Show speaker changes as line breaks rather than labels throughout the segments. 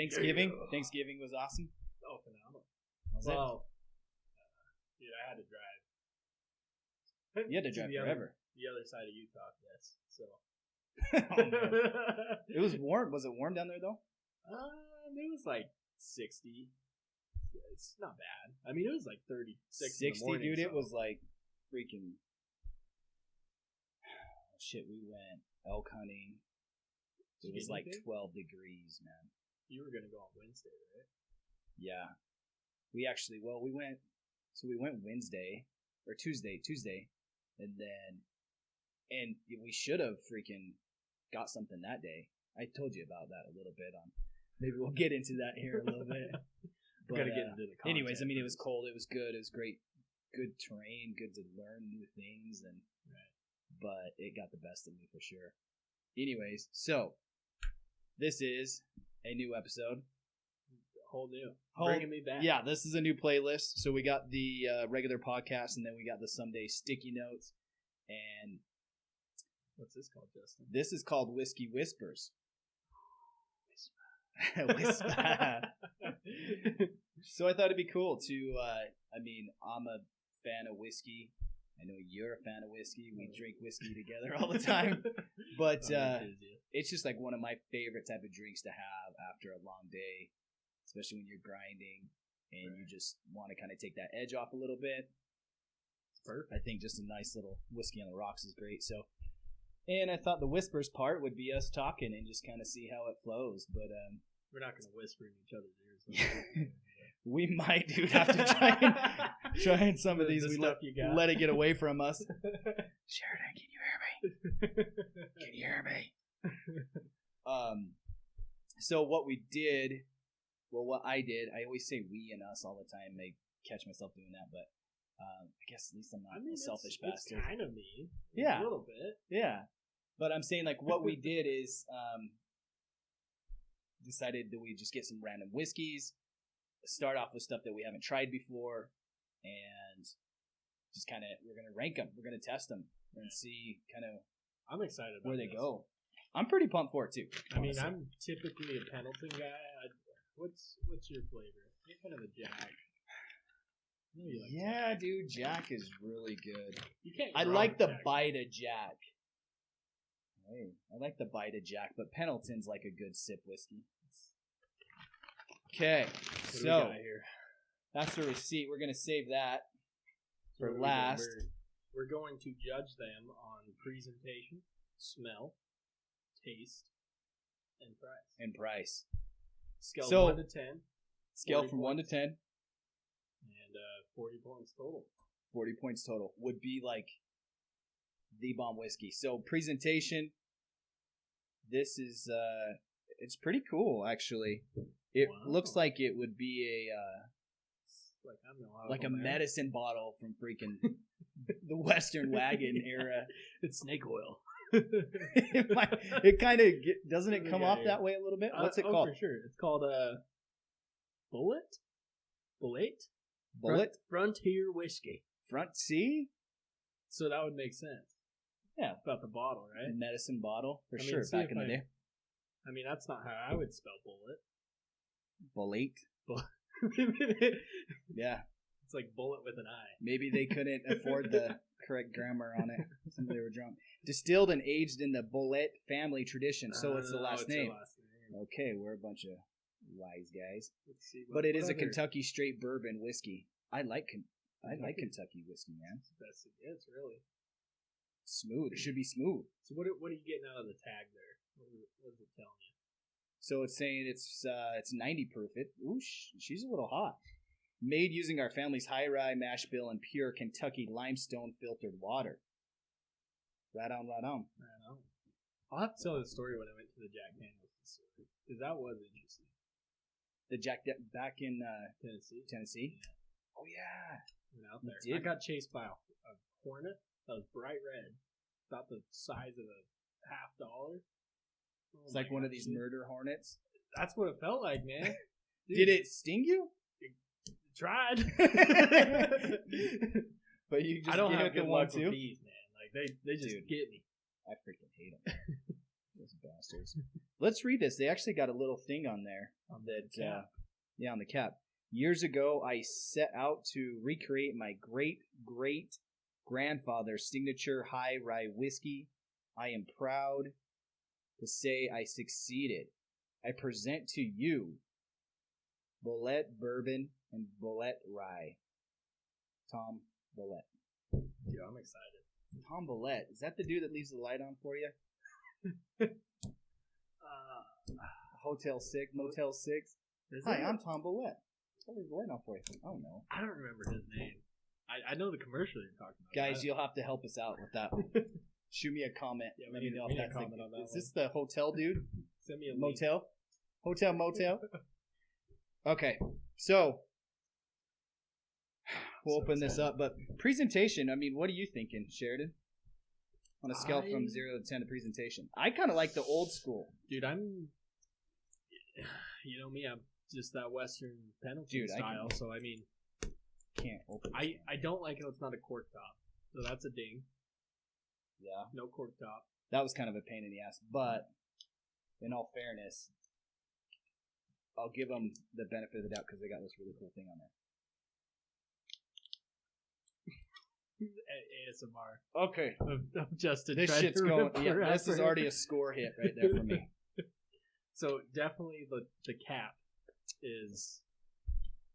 Thanksgiving was awesome.
Oh, phenomenal.
Was
dude, I had to drive.
You had to drive forever.
The other side of Utah, yes. So.
It was warm. Was it warm down there though?
It was like 60. It's not bad. I mean, it was like 36.
60,
in the morning,
dude.
so.
It was like freaking. Shit, we went elk hunting. It was like 12 degrees, man.
You were gonna go on Wednesday, right?
Yeah, we went Wednesday or Tuesday, and we should have freaking got something that day. I told you about that a little bit on. Maybe we'll get into that here a little bit.
We gotta get into the content.
Anyways, I mean, it was cold. It was good. It was great. Good terrain. Good to learn new things, but it got the best of me for sure. Anyways, so this is a new episode.
Bringing me back.
Yeah, this is a new playlist. So we got the regular podcast, and then we got the Someday Sticky Notes. And
what's this called, Justin?
This is called Whiskey Whispers. Whisper. So I thought it'd be cool to, I'm a fan of whiskey. I know you're a fan of whiskey. We drink whiskey together all the time. But it's just like one of my favorite type of drinks to have after a long day, especially when you're grinding and you just want to kind of take that edge off a little bit. It's perfect. I think just a nice little whiskey on the rocks is great. So, and I thought the whispers part would be us talking and just kind of see how it flows. But
we're not going to whisper in each other's ears.
We might, dude, have to try and some of these. We let it get away from us. Sheridan, can you hear me? Can you hear me? So what I did, I always say we and us all the time. I catch myself doing that, but I guess at least I'm not a selfish bastard.
It's kind of me.
Yeah.
A little bit.
Yeah. But I'm saying, like, what we did is decided that we just get some random whiskeys, start off with stuff that we haven't tried before, and just kind of, we're going to rank them. We're going to test them and see kind of
I'm excited about
where they go. I'm pretty pumped for it, too.
Honestly. I mean, I'm typically a Pendleton guy. What's your flavor? You're kind of a Jack.
Yeah, Jack. Dude, Jack is really good.
I
like the bite of Jack. Hey, I like the bite of Jack, but Pendleton's like a good sip whiskey. Okay, so that's the receipt. We're going to save that for last.
We're going to judge them on presentation, smell, taste, and price. Scale 1 to 10.
Scale from 1 to 10.
And 40 points total.
40 points total would be like the bomb whiskey. So presentation, this is it's pretty cool actually. It looks like it would be a medicine bottle from freaking the Western Wagon era.
It's snake oil.
It kind of doesn't it come off that way a little bit? What's it called?
For sure. It's called Bulleit Frontier Whiskey.
Front C?
So that would make sense.
Yeah,
about the bottle, right?
Medicine bottle for sure. Back in the day.
I mean, that's not how I would spell bullet.
Bulleit. Yeah.
It's like bullet with an I.
Maybe they couldn't afford the correct grammar on it. Somebody were drunk. Distilled and aged in the Bulleit family tradition, so it's the last name. Okay, we're a bunch of wise guys. Let's see. But it is a Kentucky straight bourbon whiskey. I like Kentucky whiskey, man.
It's the best it gets, really.
Smooth. It should be smooth.
So what are you getting out of the tag there? What is it telling you?
So it's saying it's 90 proof. She's a little hot. Made using our family's high rye mash bill and pure Kentucky limestone filtered water. Right on.
I'll have to tell the story when I went to the Jack Daniels distillery, because that was interesting.
The Jack back in
Tennessee.
Yeah. Oh yeah.
Went out there. I got chased by a hornet that was bright red, about the size of a $50.
It's like one of these murder hornets.
That's what it felt like, man.
Did it sting you?
It tried.
But you just
I don't have
good
luck with bees, man. Like they just get me.
I freaking hate them. Those bastards. Let's read this. They actually got a little thing on there
On
that
the cap.
on the cap. Years ago, I set out to recreate my great grandfather's signature high rye whiskey. I am proud to say I succeeded. I present to you Bulleit Bourbon and Bulleit Rye. Tom Bulleit.
Dude, I'm excited.
Tom Bulleit. Is that the dude that leaves the light on for you? Hotel 6, Motel 6. Hi, I'm Tom Bulleit. I'll leave the light on for you. Oh, no.
I don't remember his name. I know the commercial you're talking about.
Guys, you'll have to help us out with that one. Shoot me a comment.
Yeah,
Let me know if that's
comment on that
Is this the hotel dude?
Send me a link.
Motel? Hotel, motel? Okay, so we'll open this up. But presentation, I mean, what are you thinking, Sheridan? On a scale from 0 to 10 to presentation. I kind of like the old school.
Dude, you know me, I'm just that Western Pendleton style. So, I mean,
can't open
I don't like how it's not a cork top. So that's a ding.
Yeah.
No cork top.
That was kind of a pain in the ass. But in all fairness, I'll give them the benefit of the doubt because they got this really cool thing on there.
ASMR.
Okay.
Of Justin.
This shit's going. Yeah, this is already a score hit right there for me.
So definitely the cap is.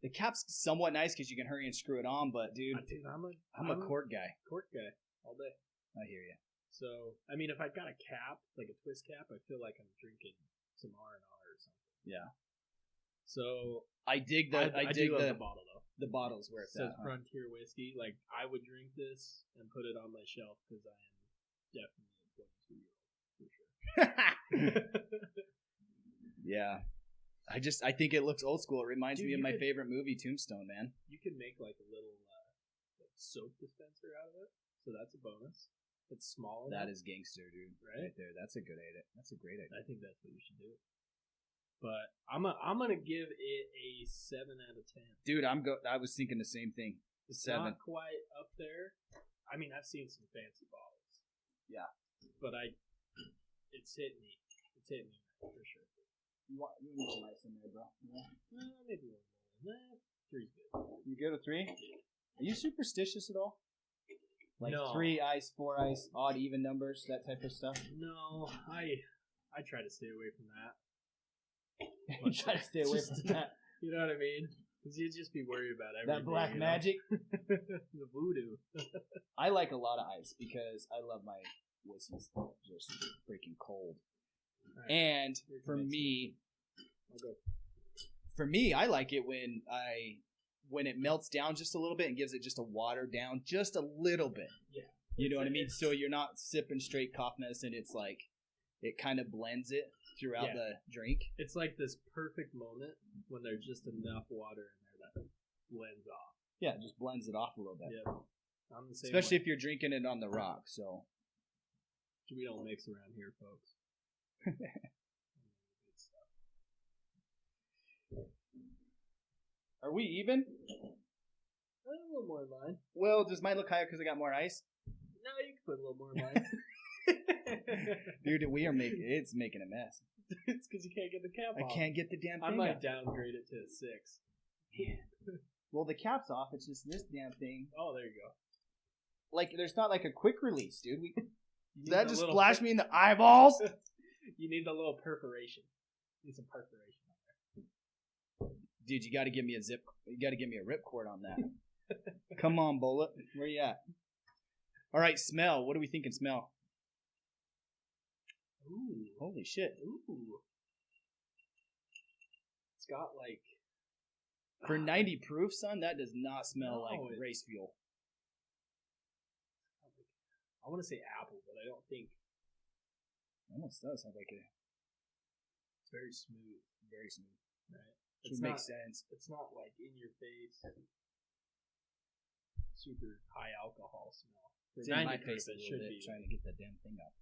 The cap's somewhat nice because you can hurry and screw it on, but dude, I'm a cork guy.
Cork guy all day.
I hear you.
So I mean, if I got a cap, like a twist cap, I feel like I'm drinking some R&R or something.
Yeah.
So
I dig the
I do love the bottle though.
The bottle's where it's
at.
Huh?
Frontier whiskey. Like I would drink this and put it on my shelf because I am definitely a 22-year-old for sure.
Yeah. I think it looks old school. It reminds me of my favorite movie, Tombstone, man.
You can make like a little like soap dispenser out of it, so that's a bonus. It's small enough.
That is gangster, dude.
Right
there. That's a good idea. That's a great idea.
I think that's what you should do. But I'm gonna give it a 7 out of 10.
Dude, I was thinking the same thing.
It's
7.
not quite up there. I mean, I've seen some fancy bottles.
Yeah.
But it's hit me. It's hit me for sure.
You need some ice in there, bro. Yeah.
Maybe one more. 3's good.
You good with 3? Are you superstitious at all? Like
no.
3 ice, 4 ice, odd even numbers, that type of stuff?
No, I try to stay away from that.
You try to stay away from that.
You know what I mean? Because you'd just be worried about everything.
That black magic?
The voodoo.
I like a lot of ice because I love my whiskeys just freaking cold. Right. And for me, I like it when it melts down just a little bit and gives it just a watered down just a little bit.
Yeah.
You know what I mean? So you're not sipping straight cough medicine. It's like it kind of blends it throughout the drink.
It's like this perfect moment when there's just enough water in there that blends off.
Yeah, it just blends it off a little bit.
Yeah. I'm the same
Especially
way.
if you're drinking it on the rock. So
we don't mix around here, folks.
Are we even?
A little more in line.
Well, does mine look higher because I got more ice?
No, you can put a little more in line.
Dude, it's making a mess.
It's because you can't get the cap off.
I can't get the damn thing
I might
off.
downgrade it to a 6.
Well, the cap's off. It's just this damn thing.
Oh, there you go.
Like, there's not like a quick release, dude. Did that just splash me in the eyeballs?
You need the little perforation. You need some perforation on there.
Dude, you got to give me a zip. You got to give me a ripcord on that. Come on, Bulleit. Where you at? All right, smell. What do we think in smell?
Ooh.
Holy shit.
Ooh. It's got like...
For 90 proof, son, that does not smell like race fuel.
I want to say apple, but I don't think...
It almost does sound like it.
It's very smooth.
Very smooth.
Right?
It makes sense.
It's not like in your face, super high alcohol smell.
It's in my face a little bit, trying to get that damn thing up.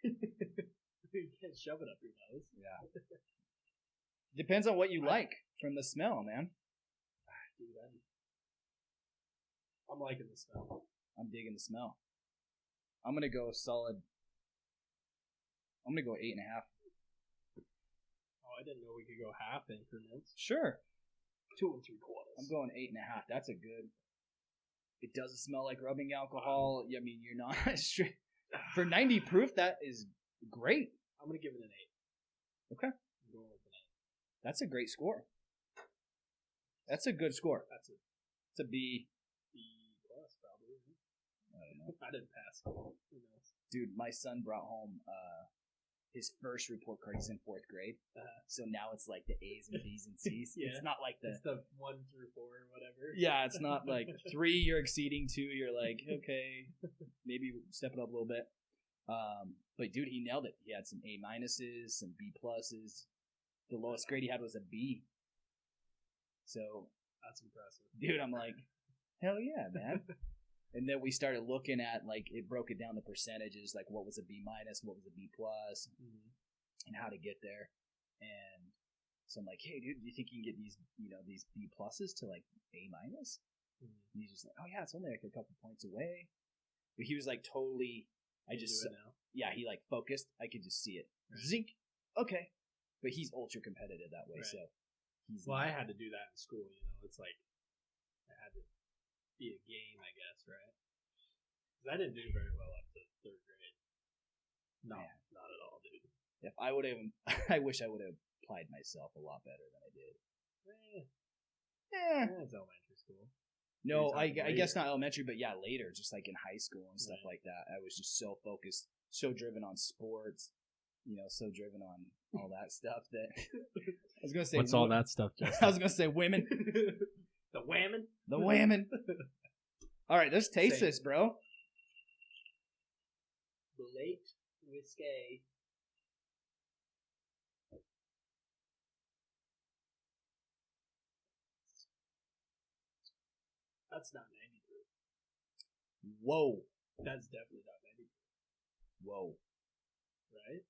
You can't shove it up your nose.
Yeah. Depends on what you like from the smell, man.
Dude, I'm liking the smell.
I'm digging the smell. I'm gonna go solid. I'm gonna go 8.5.
I didn't know we could go half increments.
Sure.
2 3/4.
I'm going 8.5. That's a good. It doesn't smell like rubbing alcohol. I mean, you're not straight. For 90 proof, that is great.
I'm going to give it an 8.
Okay.
I'm going with an 8.
That's a great score. That's a good score.
That's it.
It's a B.
B plus, probably.
I don't know.
I didn't pass. Who knows?
Dude, my son brought home his first report card. He's in 4th grade. So now it's like the A's and B's and C's.
Yeah.
It's not like
It's the 1 through 4 or whatever.
Yeah, it's not like 3 you're exceeding, 2 you're like, okay, maybe step it up a little bit. But dude, he nailed it. He had some A minuses, some B pluses. The lowest grade he had was a B. So
that's impressive.
Dude, I'm like, hell yeah, man. And then we started looking at, like, it broke it down the percentages, like what was a B minus, what was a B plus, and how to get there. And so I'm like, hey, dude, do you think you can get these, these B pluses to like A minus? And he's just like, oh yeah, it's only like a couple points away. But he was like totally, he like focused. I could just see it. Right. Zink. Okay. But he's ultra competitive that way, right. So he's.
Well, I had to do that in school. It's like I had to be a game, I guess, right? Because I didn't do very well up to 3rd grade. No, man. Not at all, dude.
If I would have, I wish I would have applied myself a lot better than I did.
It's elementary school.
No, I guess not elementary, but yeah, later, just like in high school and stuff like that. I was just so focused, so driven on sports, so driven on all that stuff that I was gonna say.
What's all that stuff, Justin?
I was gonna say women.
The whammon.
The whammon. All right, let's taste this, bro.
Bulleit whiskey. That's not 90 proof.
Whoa.
That's definitely not 90 proof.
Whoa.
Right?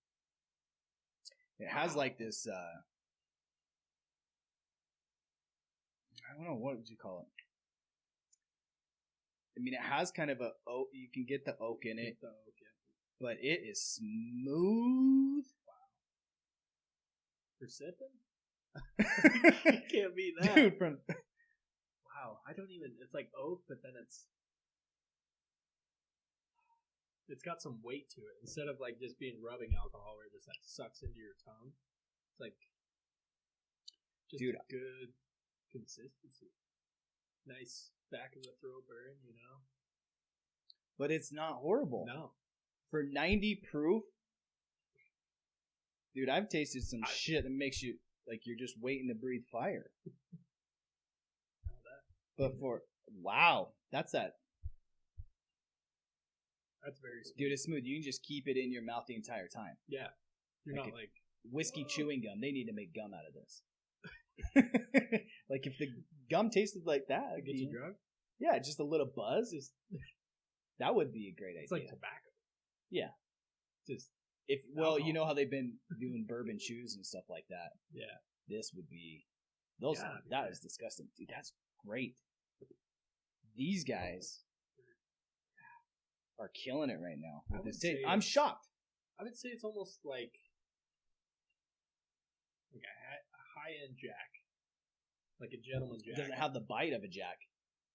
It has like this, I don't know, what would you call it? I mean, it has kind of oak, you can get the oak in it. But it is smooth.
Wow. For sipping? You can't beat that.
Dude, from...
Wow, I don't even, it's like oak, but then it's got some weight to it. Instead of like just being rubbing alcohol where it just like sucks into your tongue. It's like just a good consistency. Nice back of the throat burn,
But it's not horrible.
No.
For 90 proof, dude, I've tasted some shit that makes you like you're just waiting to breathe fire. But wow, that's very smooth. Dude, it's smooth. You can just keep it in your mouth the entire time.
Yeah. You're not like
whiskey chewing gum. They need to make gum out of this. Like if the gum tasted like that,
get you drunk?
Yeah, just a little buzz. That would be a great idea.
It's like tobacco.
Yeah.
Just
alcohol. You know how they've been doing bourbon chews and stuff like that.
Yeah.
This would be that is disgusting. Dude, that's great. These guys are killing it right now. I'm shocked.
I would say it's almost like a high-end Jack. Like a gentleman Jack.
It doesn't have the bite of a Jack.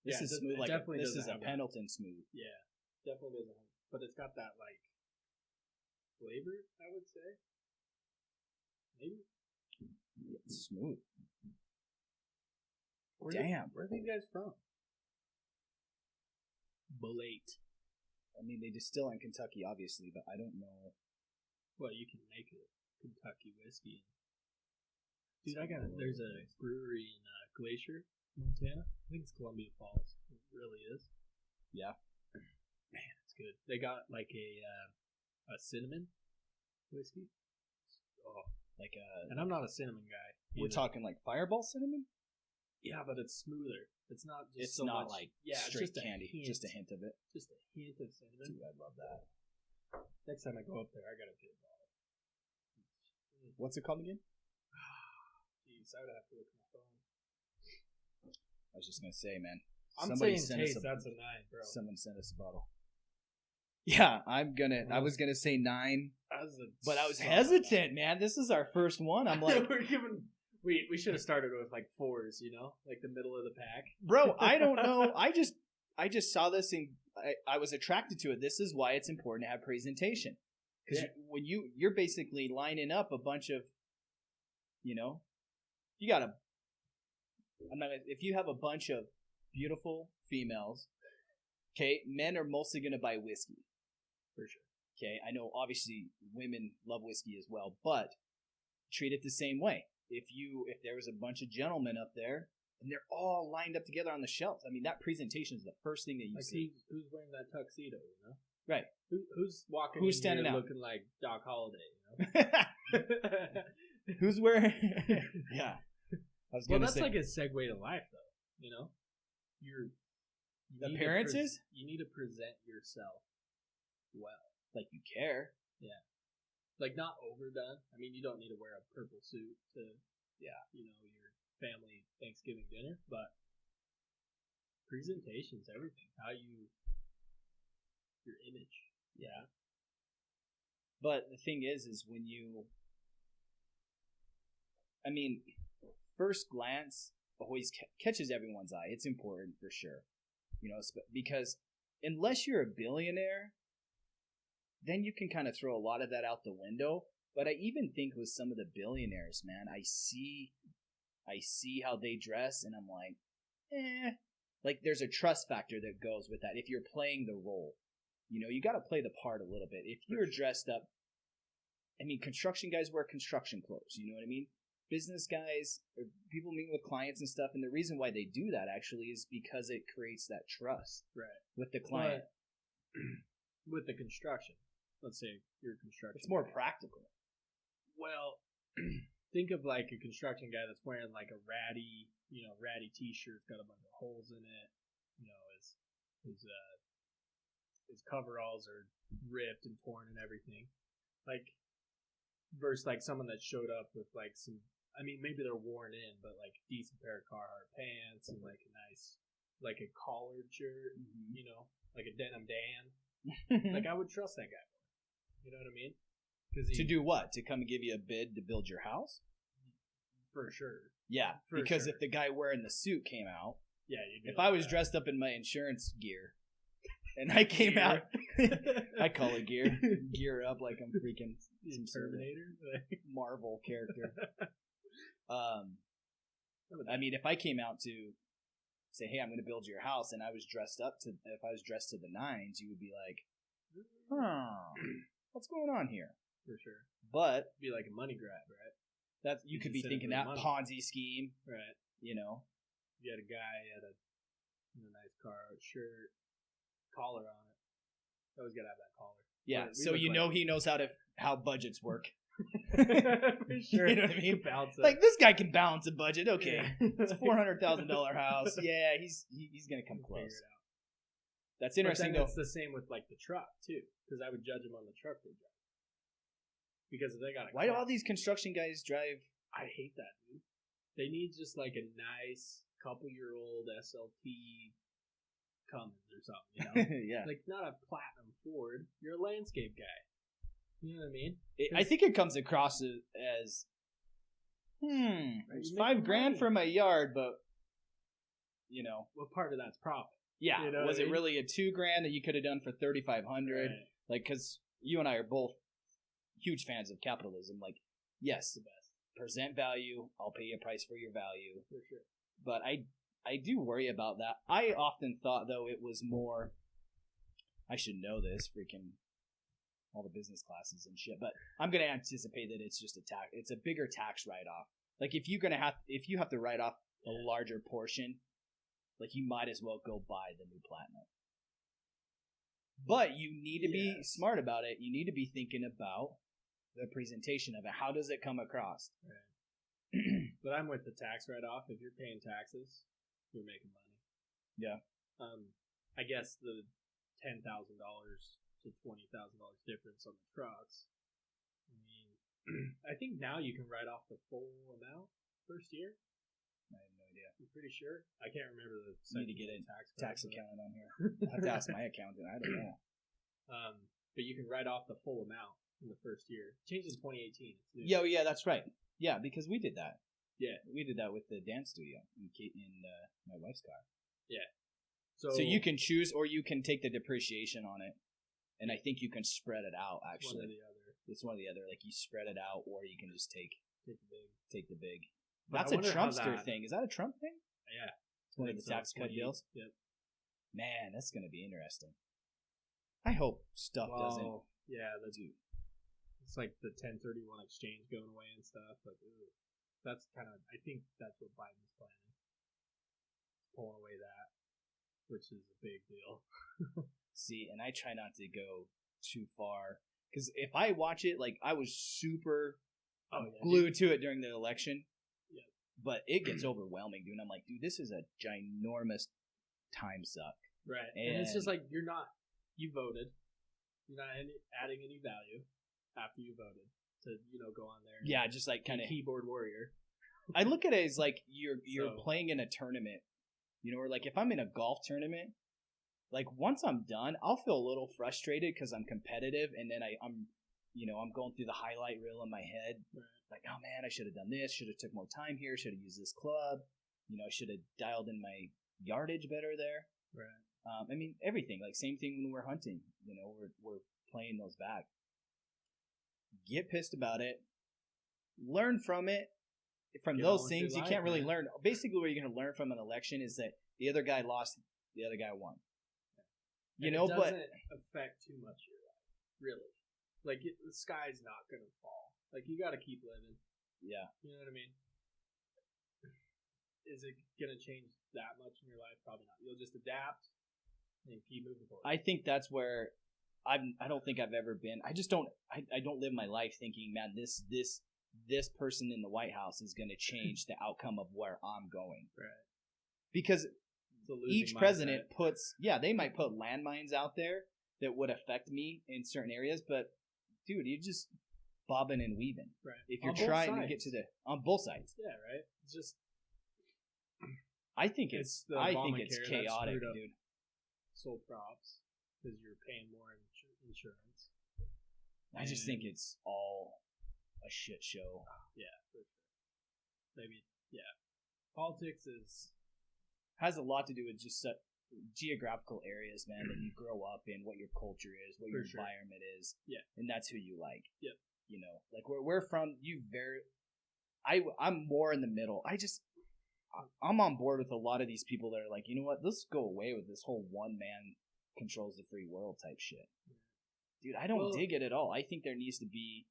This is smooth. This is a Pendleton smooth.
Yeah, definitely doesn't. But it's got that like flavor, I would say. Maybe.
Yeah, it's smooth.
Where are these guys from? Bulleit.
I mean, they distill in Kentucky, obviously, but I don't know.
Well, you can make a Kentucky whiskey. Dude, there's a brewery in Glacier, Montana. I think it's Columbia Falls. It really is.
Yeah.
Man, it's good. They got like a cinnamon whiskey. Oh, and I'm not a cinnamon guy.
We're talking like Fireball cinnamon?
Yeah, but it's smoother. It's not just
it's not like straight candy. Just a hint of it.
Just a hint of cinnamon.
Dude, I love that.
Next time I go up there, I gotta get a bottle.
What's it called again?
Jeez, I would have to look at my phone.
I was just gonna say, man.
I'm saying taste. That's a 9, bro.
Someone sent us a bottle. Yeah, I was gonna say 9, but I was hesitant, man. This is our first one. I'm like,
we should have started with like 4s, you know, like the middle of the pack.
bro, I don't know. I just saw this and I was attracted to it. This is why it's important to have presentation, because when you're basically lining up a bunch of, you know, you gotta. If you have a bunch of beautiful females, okay, men are mostly gonna buy whiskey. For sure. Okay, I know obviously women love whiskey as well, but treat it the same way. If there was a bunch of gentlemen up there and they're all lined up together on the shelves, I mean that presentation is the first thing that you see.
Who's wearing that tuxedo, you know?
Right.
Who's walking?
Who's standing out
looking like Doc Holliday? You know?
Who's wearing? Yeah.
That's like a segue to life, though. You know,
appearances.
You need to present yourself well,
like you care.
Yeah, like not overdone. I mean, you don't need to wear a purple suit to, you know, your family Thanksgiving dinner, but presentation's everything. Your image.
Yeah. But the thing is when you, I mean, first glance always catches everyone's eye. It's important for sure, you know, because unless you're a billionaire, then you can kind of throw a lot of that out the window. But I even think with some of the billionaires, man, I see how they dress, and I'm like, like there's a trust factor that goes with that. If you're playing the role, you know, you got to play the part a little bit. If you're dressed up, I mean, construction guys wear construction clothes. You know what I mean? Business guys, or people meeting with clients and stuff, and the reason why they do that actually is because it creates that trust, with the client.
With the construction. Let's say you're a construction.
It's more practical.
Well, think of like a construction guy that's wearing like a ratty t-shirt, got a bunch of holes in it. You know, his coveralls are ripped and torn and everything. Like, versus like someone that showed up with like some, I mean, maybe they're worn in, but like decent pair of Carhartt pants and like a nice, like a collared shirt, you know, like a denim Dan. Like I would trust that guy. You know what I mean?
To do what? To come and give you a bid to build your house?
For sure.
Yeah, because if the guy wearing the suit came out, if I was dressed up in my insurance gear, and I came out, I call it gear up like I'm freaking some
Terminator,
Marvel character. I mean, if I came out to say, "Hey, I'm going to build your house," and I was dressed if I was dressed to the nines, you would be like, what's going on here?
For sure.
But
it'd be like a money grab, right?
That's you could be thinking that money. Ponzi scheme,
right?
You know,
you had a guy had a nice Carhartt shirt, collar on it. Always gotta have that collar.
Yeah, so you know he knows how budgets work.
For sure.
You know what I mean?
Balance it.
Like this guy can balance a budget. Okay, it's a $400,000 house. Yeah, he's gonna come close. That's interesting.
But then it's the same with like the truck too, because I would judge them on the truck they drive. Because they got.
Why do all these construction guys drive?
I hate that, dude. They need just like a nice couple-year-old SLT Cummins or something, you know?
Yeah.
Like not a platinum Ford. You're a landscape guy. You know what I mean?
I think it comes across as, it's $5,000 for my yard, but you know,
what part of that's profit?
Yeah,
you know
was it really a $2,000 that you could have done for $3,500?
Right.
Like, because you and I are both huge fans of capitalism. Like, yes, the best. Present value. I'll pay you a price for your value.
For sure.
But I do worry about that. I often thought, though, it was more. I should know this, freaking all the business classes and shit. But I'm gonna anticipate that it's just a tax. It's a bigger tax write-off. Like if you have to write off a larger portion, like you might as well go buy the new Platinum. But you need to be smart about it. You need to be thinking about the presentation of it. How does it come across?
Right. But I'm with the tax write-off. If you're paying taxes, you're making money.
Yeah.
I guess the $10,000 to $20,000 difference on the trucks. I mean, I think now you can write off the full amount first year.
I have no idea.
I'm pretty sure. I can't remember the.
Need to get a tax accountant on here. I have to ask my accountant. I don't know.
But you can write off the full amount in the first year. Changed in 2018. It's new.
Yeah, that's right. Yeah, because we did that.
Yeah.
We did that with the dance studio in my wife's car.
Yeah.
So you can choose, or you can take the depreciation on it, and I think you can spread it out. Actually, it's one or the other. Like you spread it out, or you can just take the big.
But
that's a Trumpster thing. Is that a Trump thing?
Yeah.
One of the tax cut deals.
Yep.
Man, that's gonna be interesting. I hope stuff doesn't.
Yeah, it's like the 1031 exchange going away and stuff. Like, that's kind of. I think that's what Biden's planning. Pulling away that, which is a big deal.
See, and I try not to go too far because if I watch it, like I was super glued to it during the election.
Yeah.
But it gets overwhelming, dude. And I'm like, dude, this is a ginormous time suck.
Right. And it's just like you voted. You're not adding any value after you voted to go on there.
Yeah, just like kind of
keyboard warrior.
I look at it as like you're playing in a tournament. Or like if I'm in a golf tournament, like once I'm done, I'll feel a little frustrated because I'm competitive, and then I'm going through the highlight reel in my head, like, oh man, I should have done this, should have took more time here, should have used this club, I should have dialed in my yardage better there.
Right.
I mean everything. Like same thing when we're hunting. We're playing those back. Get pissed about it. Learn from it. From those things, you can't really learn. Basically, what you're going to learn from an election is that the other guy lost, the other guy won.
It doesn't affect too much your life, really. Like the sky's not going to fall. Like you got to keep living.
Yeah.
You know what I mean? Is it going to change that much in your life? Probably not. You'll just adapt and keep moving forward.
I think that's where I don't think I've ever been. I just don't. I don't live my life thinking, man, this person in the White House is going to change the outcome of where I'm going.
Right.
Because each president they might put landmines out there that would affect me in certain areas, but dude, you're just bobbing and weaving.
Right.
If you're trying to get to on both sides.
Yeah, right. It's just
I think it's chaotic, dude.
Sold props because you're paying more insurance.
I just think it's all a shit show.
Yeah, for sure. Maybe, yeah. Politics
has a lot to do with just geographical areas, man, that you grow up in, what your culture is, what your environment is.
Yeah.
And that's who you like.
Yep.
Like where we're from, I'm more in the middle. I'm on board with a lot of these people that are like, you know what, let's go away with this whole one man controls the free world type shit. Dude, I don't dig it at all. I think there needs to be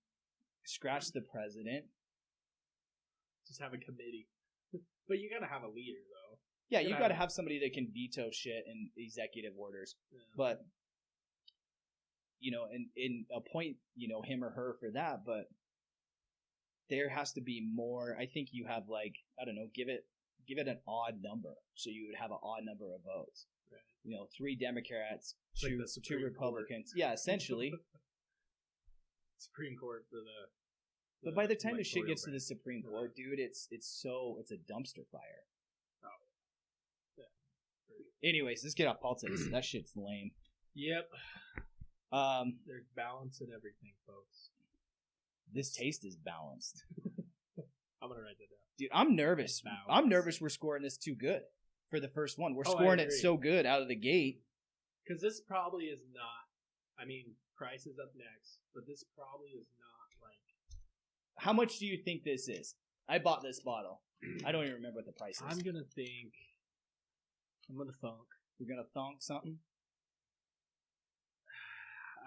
scratch the president.
Just have a committee. But you gotta have a leader, though.
Yeah, you gotta have somebody that can veto shit and executive orders. Yeah. But, and appoint, him or her for that. But there has to be more. I think you have like, I don't know, give it an odd number. So you would have an odd number of votes. Right. 3 Democrats,
like
2 Republicans. Yeah, essentially.
Supreme Court for the
but by the time the shit gets to the Supreme Court, dude, it's a dumpster fire.
Oh. Yeah.
Anyways, let's get off politics. That shit's lame.
Yep. There's balance in everything, folks.
This taste is balanced.
I'm gonna write that down.
Dude, I'm nervous. I'm nervous we're scoring this too good for the first one. We're scoring it so good out of the gate.
Because this probably is not. I mean, price is up next, but this probably is not like.
How much do you think this is? I bought this bottle. I don't even remember what the price is.
I'm gonna thunk.
You're gonna thunk something?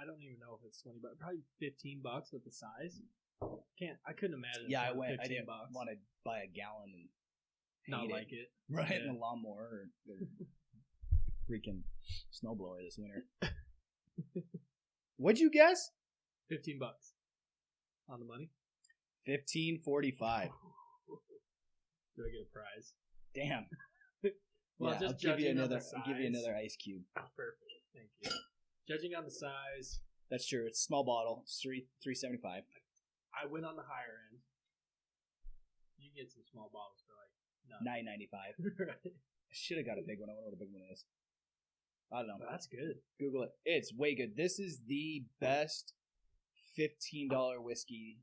I don't even know if it's $20, probably $15 with the size. I couldn't imagine.
Yeah, I didn't want to buy a gallon and
not like it.
Right, in the lawnmower or the freaking snowblower this winter. What'd you guess?
$15 on the money.
$15.45.
Do I get a prize?
Damn.
Well,
yeah, I'll give you another ice cube.
Oh, perfect. Thank you. Judging on the size.
That's true. It's a small bottle. It's $3.75.
I went on the higher end. You can get some small bottles for like
$9.95.
Right.
I should have got a big one. I wonder what a big one is. I don't know.
That's good.
Google it. It's way good. This is the best $15 whiskey.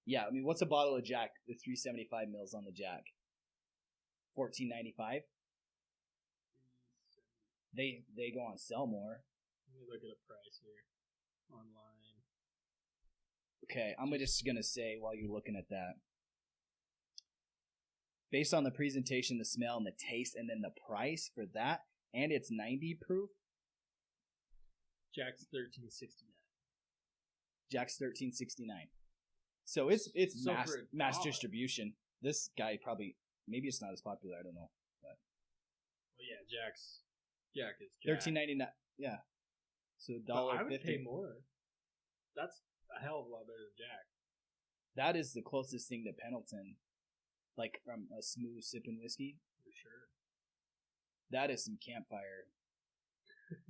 Yeah, I mean, what's a bottle of Jack? The 375 mils on the Jack. $14.95. They go on sell more.
Let me look at a price here online.
Okay, I'm just gonna say while you're looking at that, based on the presentation, the smell, and the taste, and then the price for that, and it's 90 proof.
Jack's $13.69.
Jack's $13.69. So it's
So
mass distribution. This guy probably, maybe it's not as popular. I don't know. But
well, yeah, Jack is Jack.
$13.99. Yeah. So
But I would
$1.50.
pay more. That's a hell of a lot better than Jack.
That is the closest thing to Pendleton, like from a smooth sipping whiskey.
For sure.
That is some campfire.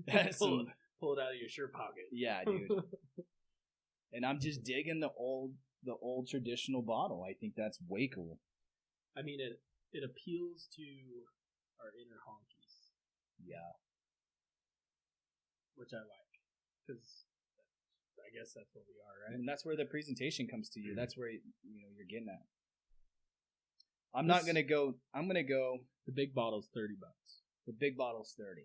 That is some,
pull it out of your shirt pocket.
yeah, dude. And I'm just digging the old traditional bottle. I think that's way cool.
I mean, it appeals to our inner honkies.
Yeah.
Which I like, because I guess that's what we are, right?
And that's where the presentation comes to you. That's where you're getting at. I'm gonna go.
The big bottle's $30.
The big bottle's $30.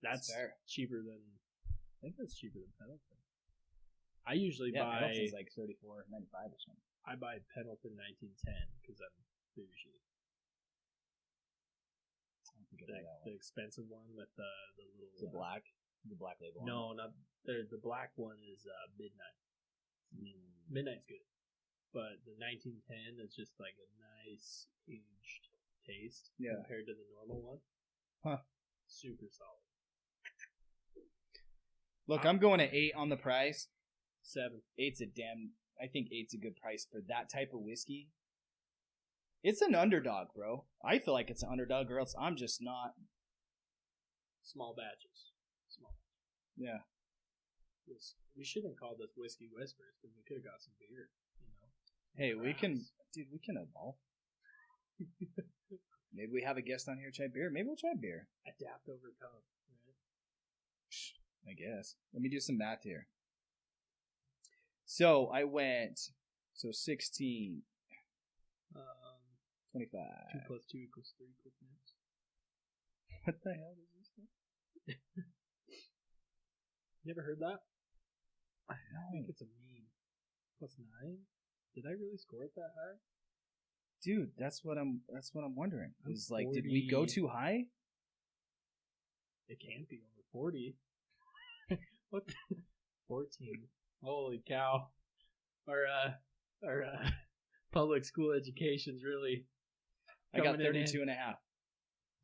That's
fair.
Cheaper than. I think that's cheaper than Pendleton. I usually buy.
Pendleton's like $34.95 or something.
I buy Pendleton 1910 because I'm bougie. The expensive one with the little
the black label.
No, not the black one is Midnight. Midnight's good, but the 1910 is just like a nice aged taste compared to the normal one.
Huh?
Super solid.
Look, I'm going to 8 on the price.
7.
I think 8's a good price for that type of whiskey. It's an underdog, bro. I feel like it's an underdog, or else I'm just not.
Small batches.
Yeah.
We shouldn't call this Whiskey Whispers because we could have got some beer,
Hey, we can evolve. Maybe we have a guest on here try beer. Maybe we'll try beer.
Adapt, overcome, right?
I guess. Let me do some math here. So I went. 16. 25.
2 plus 2 equals 3. Quick maths.
What the hell is this thing?
Never heard that?
I
think it's a meme. Plus 9? Did I really score it that high?
Dude, that's what I'm wondering. Is like,
40.
did we go too high?
It can't be over 40. What? 14. Holy cow! Our public school education's really.
I got 32.5.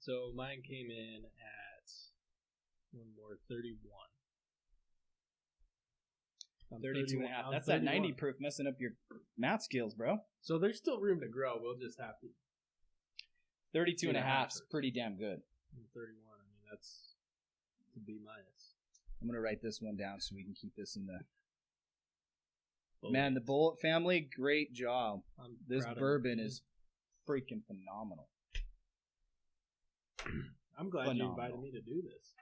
So mine came in at 31.
32.5. That's that 90 proof messing up your math skills, bro.
So there's still room to grow. We'll just have to.
32.5 is pretty damn good.
31. I mean, that's a B minus.
I'm gonna write this one down so we can keep this in the.
Bulleit.
Man, the Bulleit family, great job. This bourbon is freaking phenomenal.
I'm glad you invited me to do this.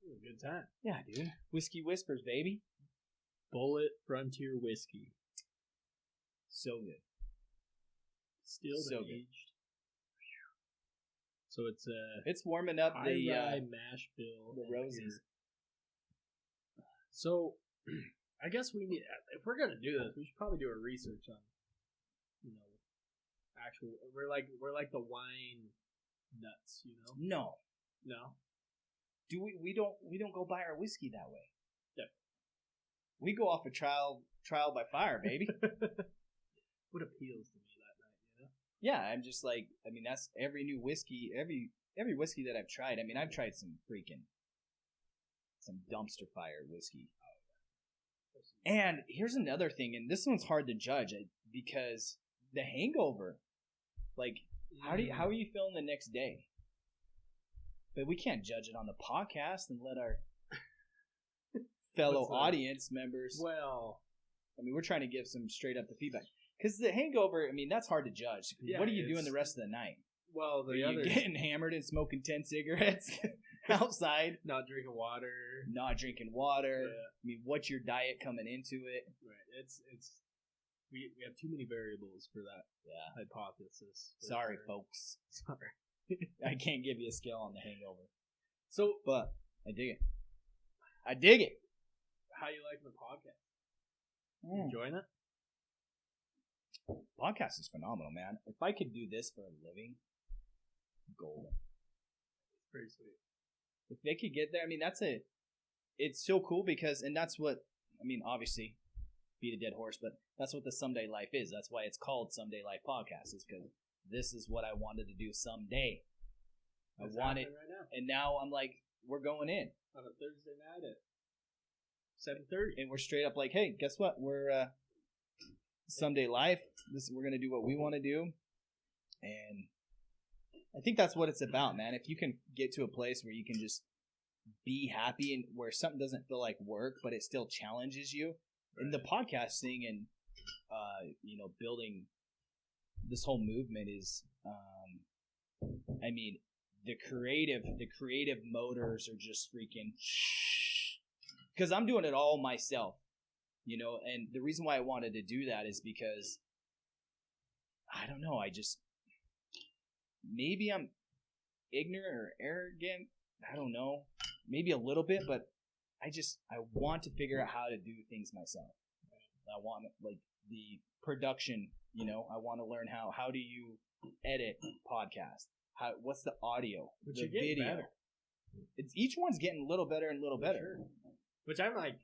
It was a good time.
Yeah, dude. Whiskey Whispers, baby.
Bulleit Frontier Whiskey.
So good.
Stilled and aged. So
it's warming up the
mash bill.
The roses.
So I guess we need, if we're gonna do this, we should probably do a research on, actual. We're like the wine nuts,
No. Do we don't go buy our whiskey that way.
Yeah.
We go off a trial by fire, baby.
What appeals to me that night,
Yeah, I'm just like, I mean, that's every new whiskey, every whiskey that I've tried. I mean, I've tried some dumpster fire whiskey. And here's another thing, and this one's hard to judge because the hangover. Like, how are you feeling the next day? But we can't judge it on the podcast and let our fellow audience members.
Well,
I mean, we're trying to give some straight up the feedback because the hangover. I mean, that's hard to judge. What are you doing the rest of the night?
Well,
Are
the
you
other
getting hammered and smoking 10 cigarettes outside?
not drinking water.
Not drinking water.
Yeah.
I mean, what's your diet coming into it?
Right. It's we have too many variables for that hypothesis.
Sorry, folks.
Sorry.
I can't give you a scale on the hangover.
So,
But I dig it. I dig it.
how you liking the podcast?
Mm.
Enjoying it?
Podcast is phenomenal, man. If I could do this for a living, golden.
It's pretty sweet.
If they could get there, I mean, it's so cool because, and that's what, I mean, obviously, beat a dead horse, but that's what the Someday Life is. That's why it's called Someday Life Podcast, is because this is what I wanted to do someday. I want it,
right now.
and now I'm like, we're going in.
On a Thursday night at 7:30.
And we're straight up like, hey, guess what? We're Someday Life. We're gonna do what we want to do, and I think that's what it's about, man. If you can get to a place where you can just be happy and where something doesn't feel like work, but it still challenges you, and the podcasting and building this whole movement is, I mean, the creative motors are just freaking, because I'm doing it all myself. And the reason why I wanted to do that is because, I don't know, maybe I'm ignorant or arrogant. I don't know. Maybe a little bit, but I want to figure out how to do things myself. I want, like, the production, I want to learn how do you edit podcast? What's the audio?
But
the
you're getting
video?
better.
Each one's getting a little better and a little better.
Sure. Which I'm like,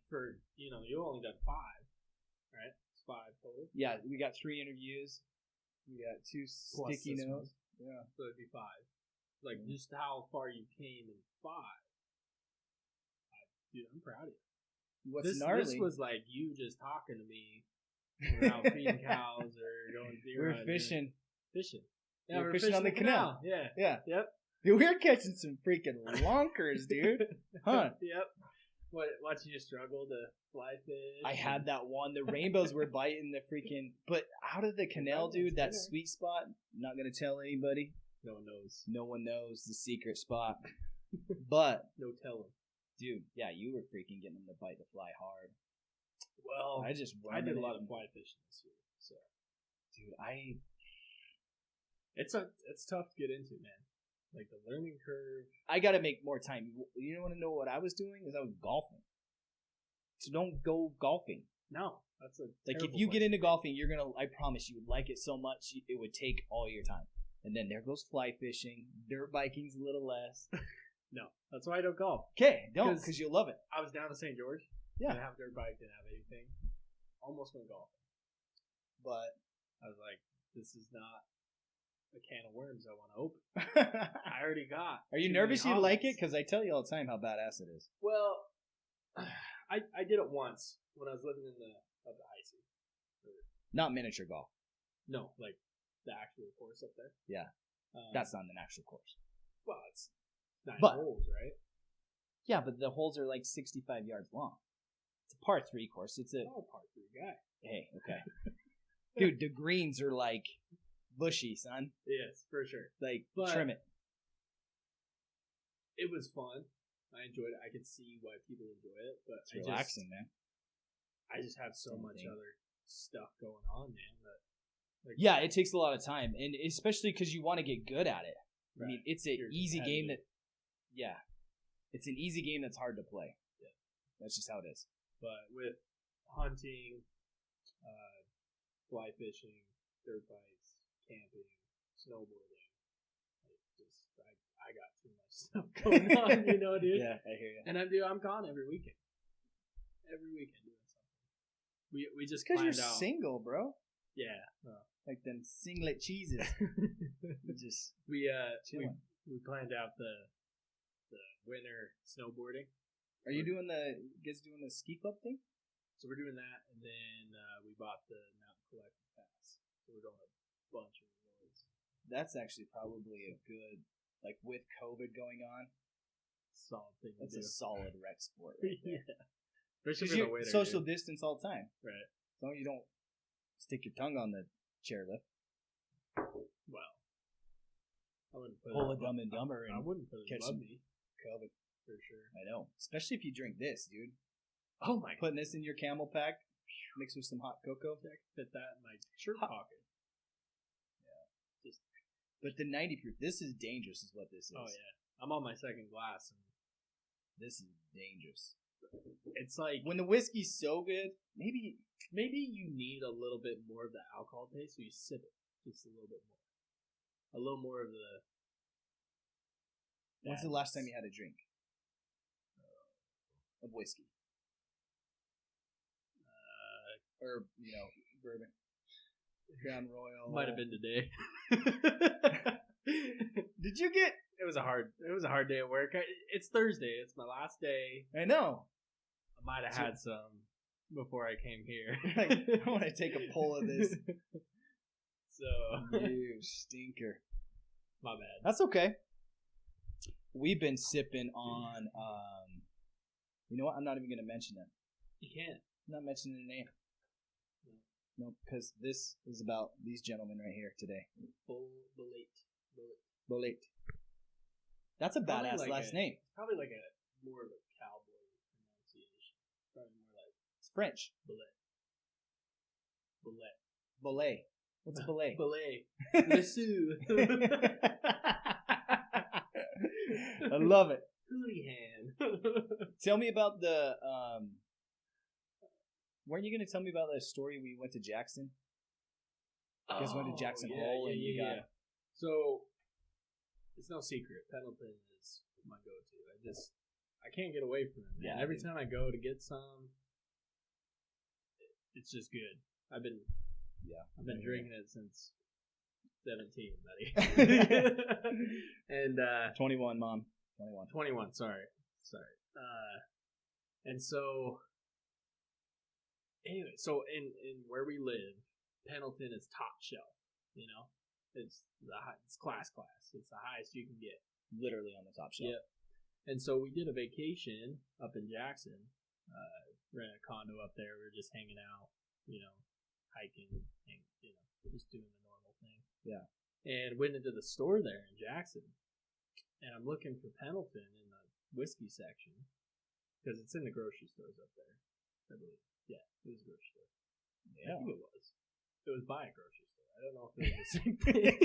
you only done 5, right? It's 5 total.
Yeah, we got 3 interviews. We got 2
Plus
sticky
this
notes.
one.
Yeah.
So it'd be 5. Like, just how far you came in 5. Dude, I'm proud of you.
What's gnarly?
This was like you just talking to me. We're out feeding cows or going deer
We're
hunting.
fishing.
Yeah,
we're fishing on the canal.
Yeah.
Yeah.
Yep.
Dude, we're catching some freaking lonkers, dude. Huh?
Yep. What you just struggle to fly fish?
I had that one. The rainbows were biting the freaking. But out of the canal, dude, that sweet spot. I'm not gonna tell anybody.
No one knows.
No one knows the secret spot. But
no telling.
Dude, yeah, you were freaking getting them to bite the fly hard.
Well,
I
did a lot of fly fishing this year, so
dude,
it's tough to get into, man. Like the learning curve. I
got to make more time. You want to know what I was doing? Is I was golfing. So don't go golfing.
No, that's a
like if you get into golfing, you're gonna. I promise you, would like it so much it would take all your time. And then there goes fly fishing. Dirt biking's a little less.
No, that's why I don't golf.
Okay, don't, because you'll love it.
I was down to St. George.
Yeah.
Didn't have a dirt bike, didn't have anything. Almost went golfing.
But
I was like, this is not a can of worms I want to open. I already got.
Are you nervous you like it? Because I tell you all the time how badass it is.
Well, I did it once when I was living up the high seas.
Not miniature golf.
No, like the actual course up there.
Yeah. That's not an actual course.
Well, it's 9 holes, right?
Yeah, but the holes are like 65 yards long. It's a par 3 course. It's a
par 3 guy.
Hey, okay. Dude, the greens are like bushy, son.
Yes, for sure.
Like, trim it.
It was fun. I enjoyed it. I could see why people enjoy it, but
it's relaxing, man.
I just have so much other stuff going on, man. That,
yeah, it takes a lot of time, and especially because you want to get good at it. Right. I mean, it's an easy game that, it's an easy game that's hard to play. Yeah, that's just how it is.
But with hunting, fly fishing, dirt bikes, camping, snowboarding, I got too much stuff going on, dude.
Yeah, I hear you.
And I'm gone every weekend. Every weekend doing something. We just
because you're
out.
Single, bro.
Yeah.
Like them singlet cheeses.
We planned out the winter snowboarding.
Are you doing the ski club thing?
So we're doing that, and then we bought the Mountain Collective Pass. So we're doing a bunch of rewards.
That's actually probably a good, like with COVID going on,
solid thing.
That's a solid rec sport. Right there.
Yeah. Especially for the winter.
Social distance all the time.
Right.
As long as you don't stick your tongue on the chairlift.
Well, wouldn't put
pull
it
a Dumb and Dumber
I
and
wouldn't put it
catch
above
some
me
COVID.
for sure.
I know, especially if you drink this, dude.
Oh my god.
Putting this in your camel pack, mixed with some hot cocoa.
I could fit that in my shirt pocket.
But the 90 proof, this is dangerous, is what this is.
Oh yeah, I'm on my second glass, and
This is dangerous.
it's like
When the whiskey's so good, maybe
you need a little bit more of the alcohol taste, so you sip it just a little bit more, a little more of the.
When's the last time you had a drink of whiskey? Or, bourbon. Crown Royal.
Might have been today.
Did you get...
It was a hard day at work. It's Thursday. It's my last day.
I know.
I might have had some before I came here.
Like, I want to take a pull of this.
So
You stinker.
my bad.
That's okay. We've been sipping on... you know what? I'm not even going to mention it.
You can't.
I'm not mentioning the name. No, because this is about these gentlemen right here today. Bulleit. That's a
Probably
badass
like
last name.
Probably like a more of a cowboy pronunciation. Probably more like
It's French.
Bulleit.
What's a Bulleit?
Bulleit. L'Sou.
I love it.
Hoolihan.
Tell me about the... weren't you going to tell me about that story we went to Jackson? You guys went to Jackson Hole and you got...
So, it's no secret. Pendleton is my go-to. I can't get away from it, man.
Yeah,
Every time I go to get some, it's just good. I've been drinking it since 17, buddy. And
21, Mom.
21. Sorry. And so anyway, so in where we live, Pendleton is top shelf. It's class. It's the highest you can get.
Literally on the top shelf.
Yep. And so we did a vacation up in Jackson. Rented a condo up there. We were just hanging out, hiking, and, just doing the normal thing.
Yeah.
And went into the store there in Jackson. And I'm looking for Pendleton in the whiskey section because it's in the grocery stores up there, I believe. Yeah, it was a grocery store.
Yeah.
I think it was. It was by a grocery store. I don't know if it was the same thing.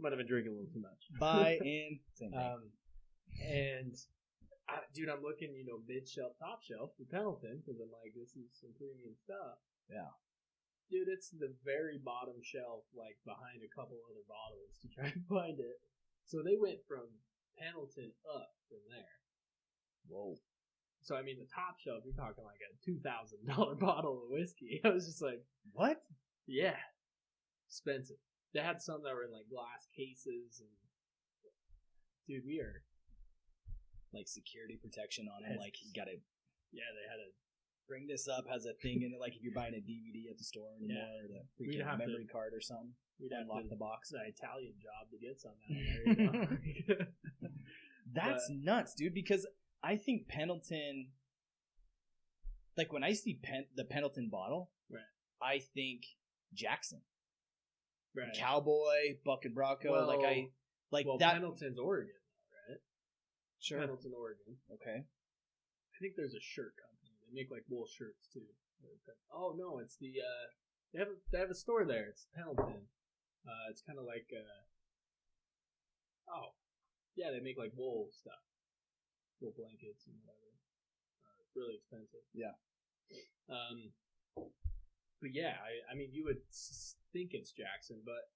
Might have been drinking a little too much.
Buy in. Same thing.
And, dude, I'm looking, mid-shelf, top shelf for Pendleton because I'm like, this is some premium stuff.
Yeah.
Dude, it's the very bottom shelf, like behind a couple other bottles to try and find it. So they went from Pendleton up from there.
Whoa.
So, I mean, the top shelf, you're talking like a $2,000 bottle of whiskey. I was just like,
what?
Yeah. Expensive. They had some that were in like glass cases. And dude, we are.
Like security protection on them. Like, you got to.
Yeah, they had a.
Bring this up, has a thing in it, like if you're buying a DVD at the store anymore, or the freaking memory card or something.
We'd
unlock the box.
It's an Italian job to get some out there.
That's nuts, dude, because I think Pendleton, like when I see the Pendleton bottle,
right,
I think Jackson.
Right.
Cowboy, Buck and Bronco,
well,
that.
Pendleton's Oregon, right?
Sure.
Pendleton, Oregon.
Okay.
I think there's a shirt company. They make like wool shirts too. Oh no, it's the they have a store there. It's Pendleton. It's kind of like they make like wool stuff, wool blankets and whatever. It's really expensive.
Yeah.
But yeah, I mean, you would think it's Jackson, but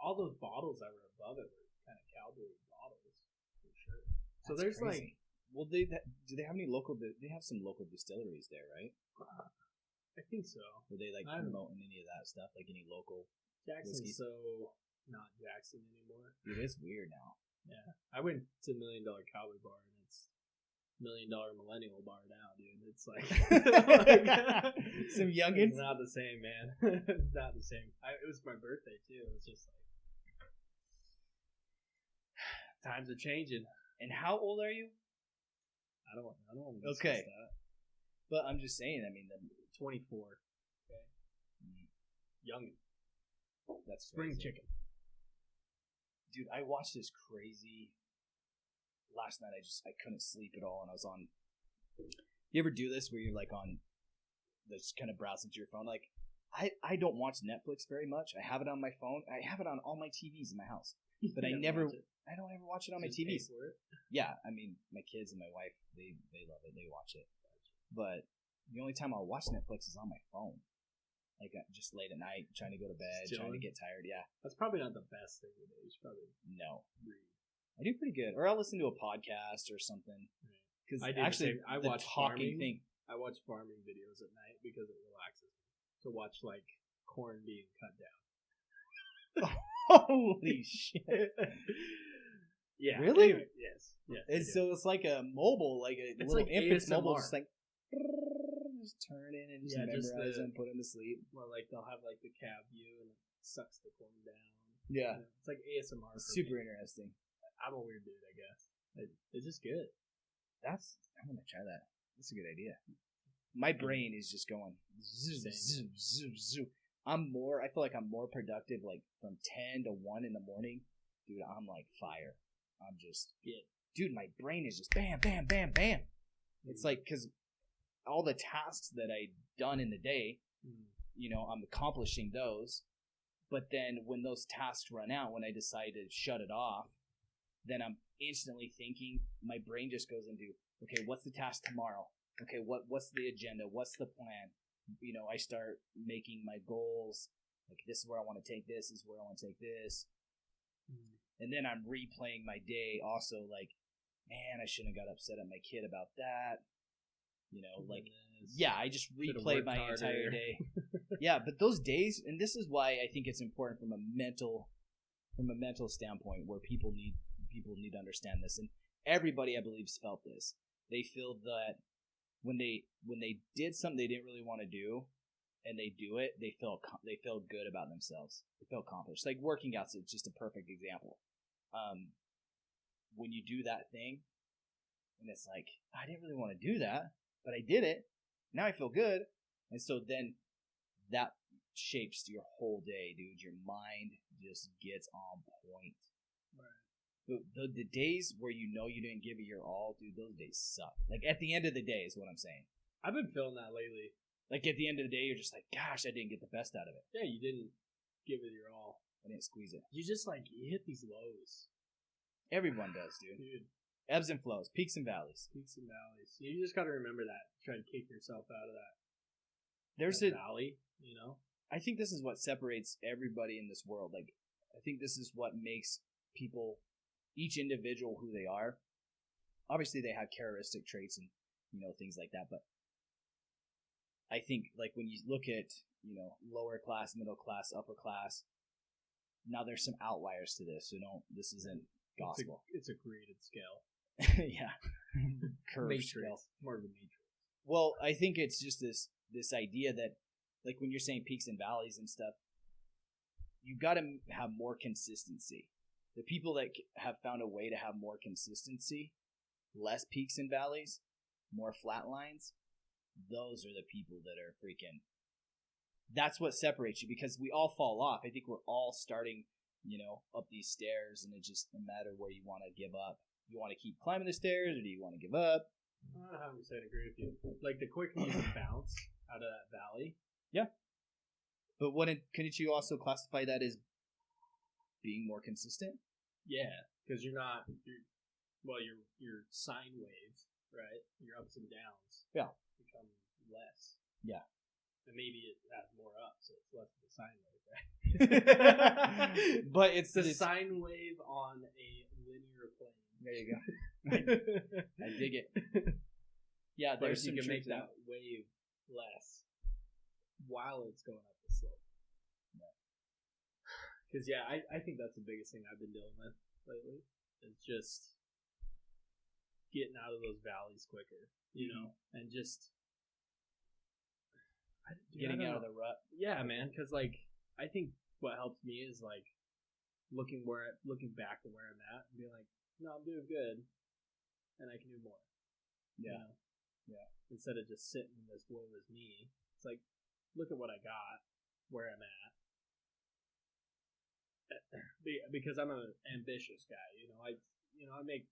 all those bottles that were above it were kind of cowboy bottles for sure. So there's
crazy. Well, do they have any local? They have some local distilleries there, right?
I think so.
Were they promoting any of that stuff, like any local?
Jackson's
whiskey?
so not Jackson anymore.
It is weird now.
Yeah, I went to $1 Million Cowboy Bar and it's $1 Million Millennial Bar now, dude. It's like
some youngins.
It's not the same, man. It's not the same. It was my birthday too. It was just like times are changing.
And how old are you?
I don't want to
okay.
That.
But I'm just saying, I mean,
24. Okay. Young.
That's
spring
crazy.
chicken.
Dude, I watched this crazy. Last night, I couldn't sleep at all, and I was on. You ever do this where you're like on, just kind of browsing through your phone? Like, I don't watch Netflix very much. I have it on my phone. I have it on all my TVs in my house, but I don't ever watch it on my TVs. Yeah, I mean, my kids and my wife, they love it. They watch it, but the only time I'll watch Netflix is on my phone. Like just late at night, trying to go to bed, trying to get tired. Yeah,
that's probably not the best thing to do. You should probably read.
I do pretty good, or I'll listen to a podcast or something. Because actually,
I watch farming. I watch farming videos at night because it relaxes me to watch like corn being cut down.
Holy shit!
Yeah.
Really?
Anyway, yes.
So it's like a mobile, like a little
like
infant's
ASMR.
mobile, just like just turn in and just memorize and put him to sleep.
Well, like they'll have like the cab view and it sucks the corn down.
Yeah,
it's like ASMR.
Super interesting.
I'm a weird dude, I guess. It's just good.
I'm gonna try that. That's a good idea. My brain is just going zoom, zoom, zoom, zoom. I feel like I'm more productive like from 10 to 1 in the morning. Dude, I'm like fire. I'm just, dude, my brain is just bam, bam, bam, bam. It's like, because all the tasks that I done in the day, I'm accomplishing those. But then when those tasks run out, when I decide to shut it off, then I'm instantly thinking, my brain just goes into, okay, what's the task tomorrow? Okay, what's the agenda? What's the plan? I start making my goals. Like, this is where I want to take this. This is where I want to take this. And then I'm replaying my day also, like, man, I shouldn't have got upset at my kid about that. I just replay my entire day. Yeah, but those days, and this is why I think it's important from a mental standpoint, where people need to understand this, and everybody I believe has felt this. They feel that when they did something they didn't really want to do, and they do it, they feel good about themselves. They feel accomplished. Like working out is just a perfect example. When you do that thing, and it's like, I didn't really want to do that, but I did it. Now I feel good, and so then that shapes your whole day, dude. Your mind just gets on point. Right. The days where you didn't give it your all, dude, those days suck. Like at the end of the day is what I'm saying.
I've been feeling that lately.
Like at the end of the day, you're just like, gosh, I didn't get the best out of it.
Yeah, you didn't give it your all.
I didn't squeeze it.
You just you hit these lows.
Everyone does, dude. Ebbs and flows, peaks and valleys.
You just got to remember that. Try to kick yourself out of that.
There's
a valley,
I think this is what separates everybody in this world. Like, I think this is what makes people, each individual, who they are. Obviously, they have characteristic traits and things like that. But I think, like, when you look at lower class, middle class, upper class, now there's some outliers to this. So this isn't gospel.
It's a graded scale.
Yeah. Curved scale.
More of a matrix.
Well, I think it's just this idea that, like, when you're saying peaks and valleys and stuff, you've got to have more consistency. The people that have found a way to have more consistency, less peaks and valleys, more flat lines, those are the people that are freaking. That's what separates you, because we all fall off. I think we're all starting, up these stairs, and it's just a matter where you want to give up. You want to keep climbing the stairs, or do you want to give up?
I 100% agree with you. Like, the quicker you bounce out of that valley.
Yeah. But couldn't you also classify that as being more consistent?
Yeah, because your sine wave, right? Your ups and downs.
Yeah.
Become less.
Yeah.
And maybe it has more up, so it's less of a sine wave, right?
But it's
the sine wave on a linear plane.
There you go. I dig it. Yeah,
there's you can make that wave less while it's going up the slope. Because I think that's the biggest thing I've been dealing with lately. It's just getting out of those valleys quicker, and just
getting out of the rut.
Yeah, man. Because I think what helps me is looking back to where I'm at and being like, no, I'm doing good, and I can do more.
Yeah.
Yeah. Instead of just sitting in this woe is me, it's like, look at what I got, where I'm at, because I'm an ambitious guy. I make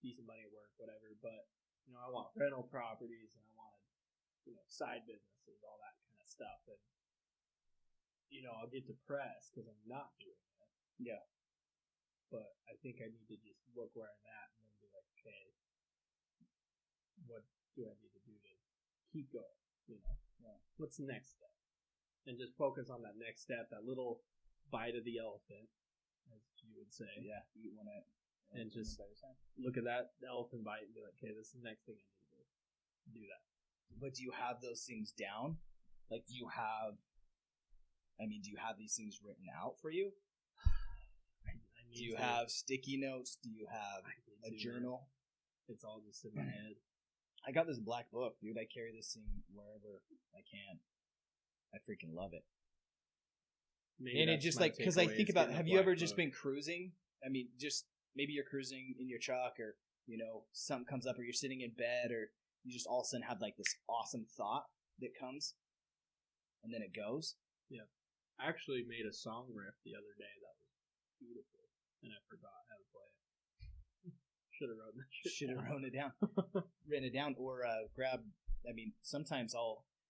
decent money at work, whatever. But I want rental properties and I want side businesses, all that kind of stuff. And I'll get depressed because I'm not doing it.
Yeah.
But I think I need to just look where I'm at and then be like, okay, what do I need to do to keep going?
Yeah.
What's the next step? And just focus on that next step, that little bite of the elephant, as you would say.
Yeah, eat one at
and just look at that elephant bite and be like, okay, this is the next thing I need to do. Do that.
But do you have those things down? Like, do you have these things written out for you? Do you have sticky notes? Do you have a journal?
It's all just in my head.
I got this black book, dude. I carry this thing wherever I can. I freaking love it. And it just like, because I think about, have you ever just been cruising? I mean, just maybe you're cruising in your truck or, something comes up or you're sitting in bed or you just all of a sudden have like this awesome thought that comes and then it goes.
Yeah. I actually made a song riff the other day that was beautiful and I forgot how to play it. Should have wrote that shit.
Should have written it down. Written it down or sometimes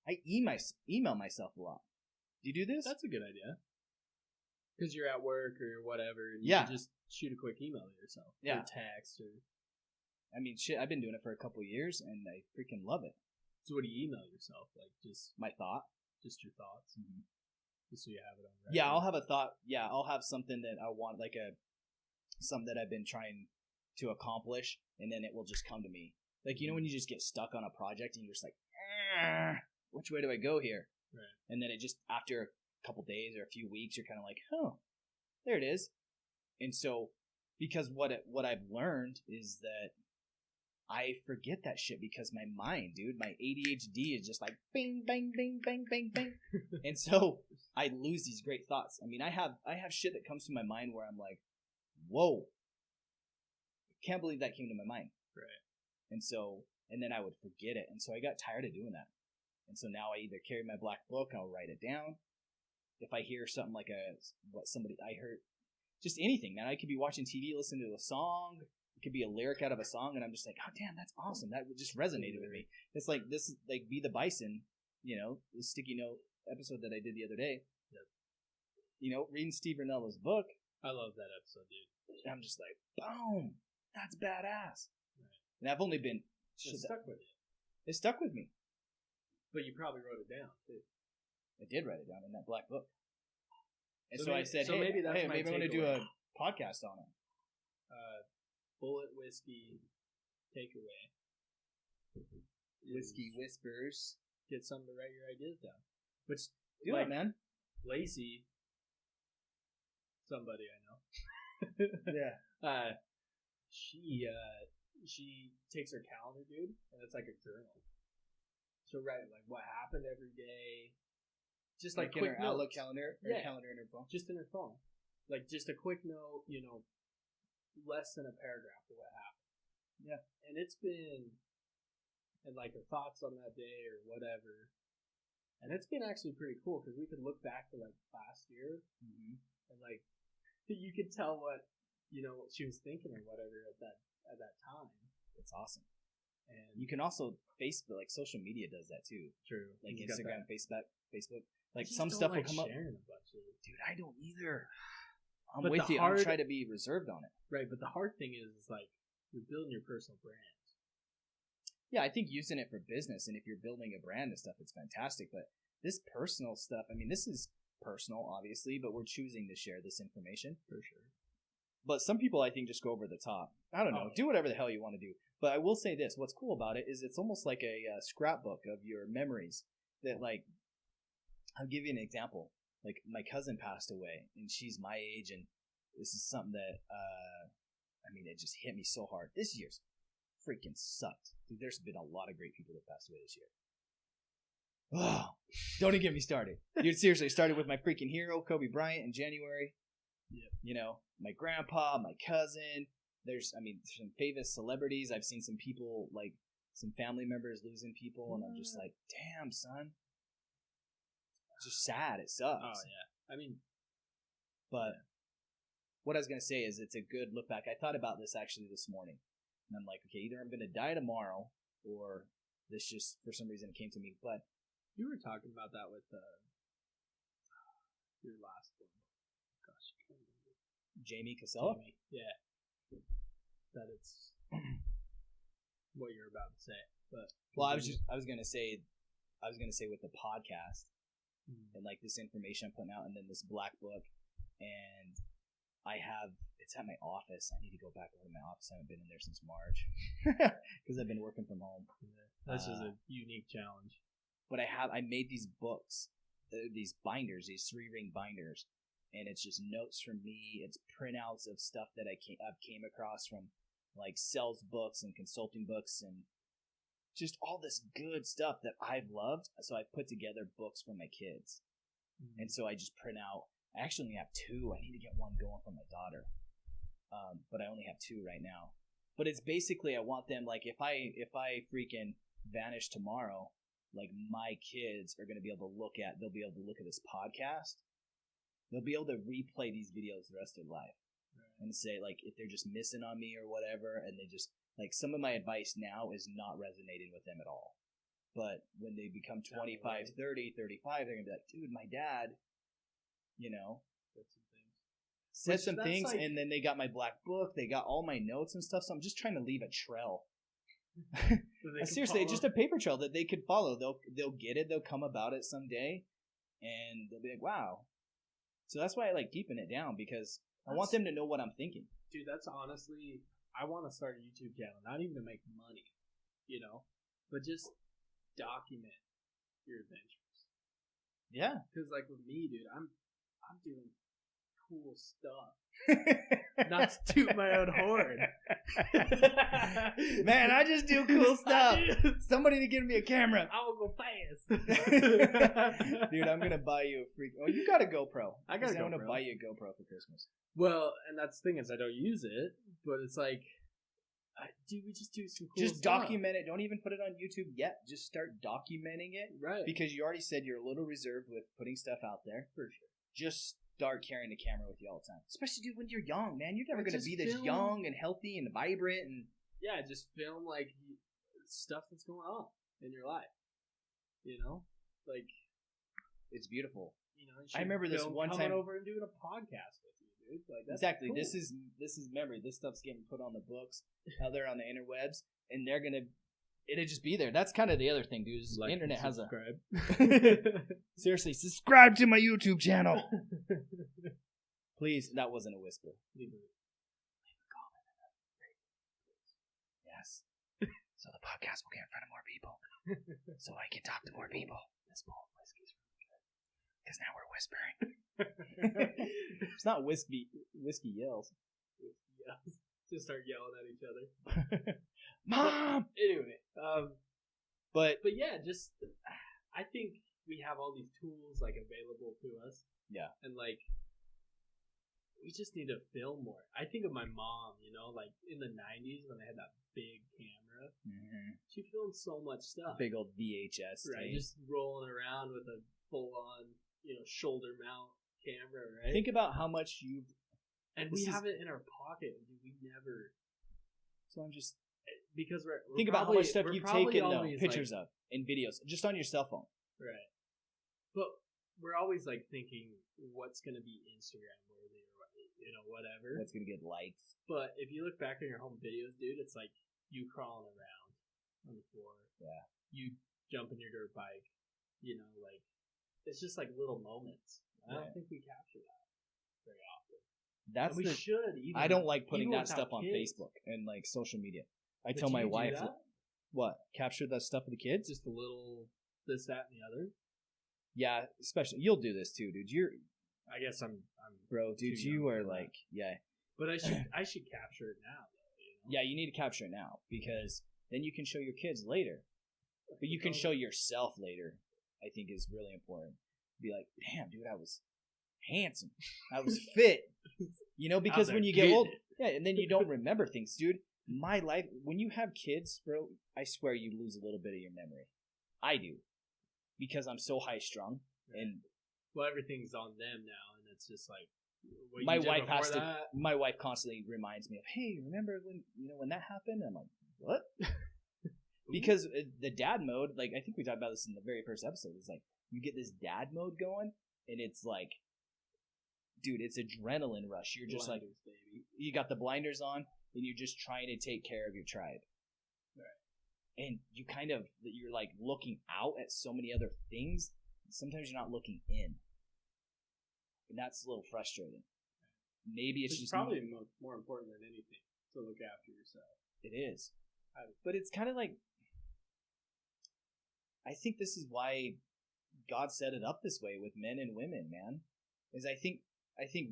I email myself a lot. Do you do this?
That's a good idea. Because you're at work or whatever, and you can just shoot a quick email to yourself.
Yeah.
Or text or...
I've been doing it for a couple of years, and I freaking love it.
So what do you email yourself? Like, just...
My thought.
Just your thoughts? Mm-hmm. Just so you have it on record?
Yeah, I'll have a thought. Yeah, I'll have something that I want, like something that I've been trying to accomplish, and then it will just come to me. Like, when you just get stuck on a project, and you're just like, which way do I go here?
Right.
And then it just, after a couple days or a few weeks, you're kind of like, oh, there it is. And so, because what I've learned is that I forget that shit because my mind, dude, my ADHD is just like bing, bang, bing, bang, bang, bang. And so I lose these great thoughts. I mean, I have shit that comes to my mind where I'm like, whoa, can't believe that came to my mind.
Right.
And then I would forget it. And so I got tired of doing that. And so now I either carry my black book, I'll write it down. If I hear something like I heard, just anything, man. I could be watching TV, listening to a song. It could be a lyric out of a song, and I'm just like, oh, damn, that's awesome. That just resonated with me. It's like this, like Be the Bison, the sticky note episode that I did the other day. Yep. Reading Steve Rinnella's book.
I love that episode, dude.
I'm just like, boom, that's badass.
Right.
And I've only been...
It stuck with you.
It stuck with me.
But you probably wrote it down, too.
I did write it down in that black book. And
so
I said, maybe I want to do a podcast on it.
Bulleit whiskey takeaway.
Whiskey whispers.
Get something to write your ideas down. Which,
do it, man.
Lacey, somebody I know.
Yeah.
She takes her calendar, dude, and it's like a journal. So write like what happened every day. Just like
in
quick
her Outlook calendar, or calendar in her phone.
Just in her phone. Like just a quick note, less than a paragraph of what happened.
Yeah.
And it's been, and like her thoughts on that day or whatever. And it's been actually pretty cool because we could look back to like last year and like you could tell what she was thinking or whatever at that time.
It's awesome.
And
you can also Facebook, like social media does that too.
True.
Like Instagram, Facebook. Like some stuff will come up.
Dude,
I don't either. I'm with you. I'm trying to be reserved on it.
Right, but the hard thing is like you're building your personal brand.
Yeah, I think using it for business, and if you're building a brand and stuff, it's fantastic. But this personal stuff, I mean, this is personal, obviously, but we're choosing to share this information.
For sure.
But some people, I think, just go over the top. I don't know. Do whatever the hell you want to do. But I will say this. What's cool about it is it's almost like a scrapbook of your memories that, like, I'll give you an example. Like, my cousin passed away, and she's my age, and this is something that, it just hit me so hard. This year's freaking sucked. Dude, there's been a lot of great people that passed away this year. Oh, don't even get me started. Dude, seriously, it started with my freaking hero, Kobe Bryant, in January.
Yep.
My grandpa, my cousin. There's some famous celebrities. I've seen some people, like, some family members losing people, and I'm just like, damn, son. It's just sad. It sucks.
Oh, yeah.
But what I was going to say is it's a good look back. I thought about this actually this morning. And I'm like, okay, either I'm going to die tomorrow or this just, for some reason, it came to me. But
you were talking about that with your last one. Gosh, I can't remember.
Jamie Casella?
Jamie, yeah. That it's what you're about to say. But
well, I was going to say with the podcast and like this information I'm putting out and then this black book, and it's at my office. I need to go back over to my office. I haven't been in there since March because I've been working from home.
Yeah, that's just a unique challenge.
But I made these books, these binders, these 3-ring binders, and it's just notes from me. It's printouts of stuff that I've came across from like sales books and consulting books and just all this good stuff that I've loved. So I put together books for my kids, and so I just print out. I actually only have 2. I need to get one going for my daughter, but I only have 2 right now. But it's basically I want them like if I freaking vanish tomorrow. Like my kids are going to be able to they'll be able to look at this podcast. They'll be able to replay these videos the rest of their life. Right. And say like if they're just missing on me or whatever, and they just like some of my advice now is not resonating with them at all. But when they become 25, 30, 35, they're going to be like, dude, my dad, said some things, like, and then they got my black book, they got all my notes and stuff, so I'm just trying to leave a trail. Seriously, just a paper trail that they could follow. They'll get it. They'll come about it someday, and they'll be like, "Wow!" So that's why I like keeping it down because I want them to know what I'm thinking.
Dude, that's honestly, I want to start a YouTube channel, not even to make money, but just document your adventures.
Yeah,
because like with me, dude, I'm doing cool stuff. Not to toot my own horn.
Man, I just do cool stuff. Somebody to give me a camera.
I will go fast.
Dude, I'm gonna buy you a freak. Oh, you got a GoPro.
I got a GoPro.
I want to buy you a GoPro for Christmas.
Well, and that's the thing is I don't use it, but it's like, dude, we just do some cool
stuff. Just document it. Don't even put it on YouTube yet. Just start documenting it.
Right.
Because you already said you're a little reserved with putting stuff out there.
For sure.
Just start carrying the camera with you all the time. Especially, dude, when you're young, man. You're never going to be this young and healthy and vibrant. And
yeah, just film, like, stuff that's going on in your life. Like,
it's beautiful.
I
remember this one time.
Coming over and doing a podcast with you, dude. Like, that's
exactly.
Cool.
This is memory. This stuff's getting put on the books out there on the interwebs, and it'll just be there. That's kind of the other thing, dude. Is the internet has
subscribe.
Seriously, subscribe to my YouTube channel. Please. That wasn't a whisper. Leave a comment. Yes. So the podcast will get in front of more people. So I can talk to more people. This bowl of whiskey's really good. Because now we're whispering. It's not whiskey yells.
Whiskey yells. Just start yelling at each other.
Mom!
Anyway.
But
yeah, just I think we have all these tools like available to us.
Yeah.
And like we just need to film more. I think of my mom, like in the 90s when they had that big camera.
Mm-hmm. She
filmed so much stuff.
Big old VHS.
Right. Tape. Just rolling around with a full-on, shoulder mount camera, right?
Think about how much you've...
And we have it in our pocket. We never...
So I'm just...
Because we're
think about how much stuff you've taken pictures of and videos just on your cell phone.
Right. But we're always like thinking what's going to be Instagram worthy or whatever.
What's going to get likes.
But if you look back on your home videos, dude, it's like you crawling around on the floor.
Yeah.
You jumping your dirt bike. Like it's just like little moments. I don't think we capture that very often.
We should. I don't like putting that stuff on Facebook and like social media. I tell my wife, what? Capture that stuff of the kids?
Just a little this, that, and the other?
Yeah, especially, you'll do this too, dude.
I guess I'm
bro, dude, you are like, yeah.
But I should capture it now, though,
Yeah, you need to capture it now, because then you can show your kids later. But you can show yourself later, I think is really important. Be like, damn, dude, I was handsome. I was fit. Because when you get old, yeah, and then you don't remember things, dude. My life, when you have kids, bro, I swear you lose a little bit of your memory. I do. Because I'm so high strung.
Right. And well, everything's on them now, and it's just like what
My
you did
wife
before
has to.
that.
My wife constantly reminds me of, hey, remember when that happened? I'm like, what? Because the dad mode, like I think we talked about this in the very first episode, is like you get this dad mode going, and it's like, dude, it's adrenaline rush. You're just
Blinders,
like,
baby.
you got the blinders on, and you're just trying to take care of your tribe. Right. And you're like looking out at so many other things. Sometimes you're not looking in, and that's a little frustrating. Maybe it's just
probably more important than anything to look after yourself.
It is, but it's kind of like, I think this is why God set it up this way with men and women, man. Is I think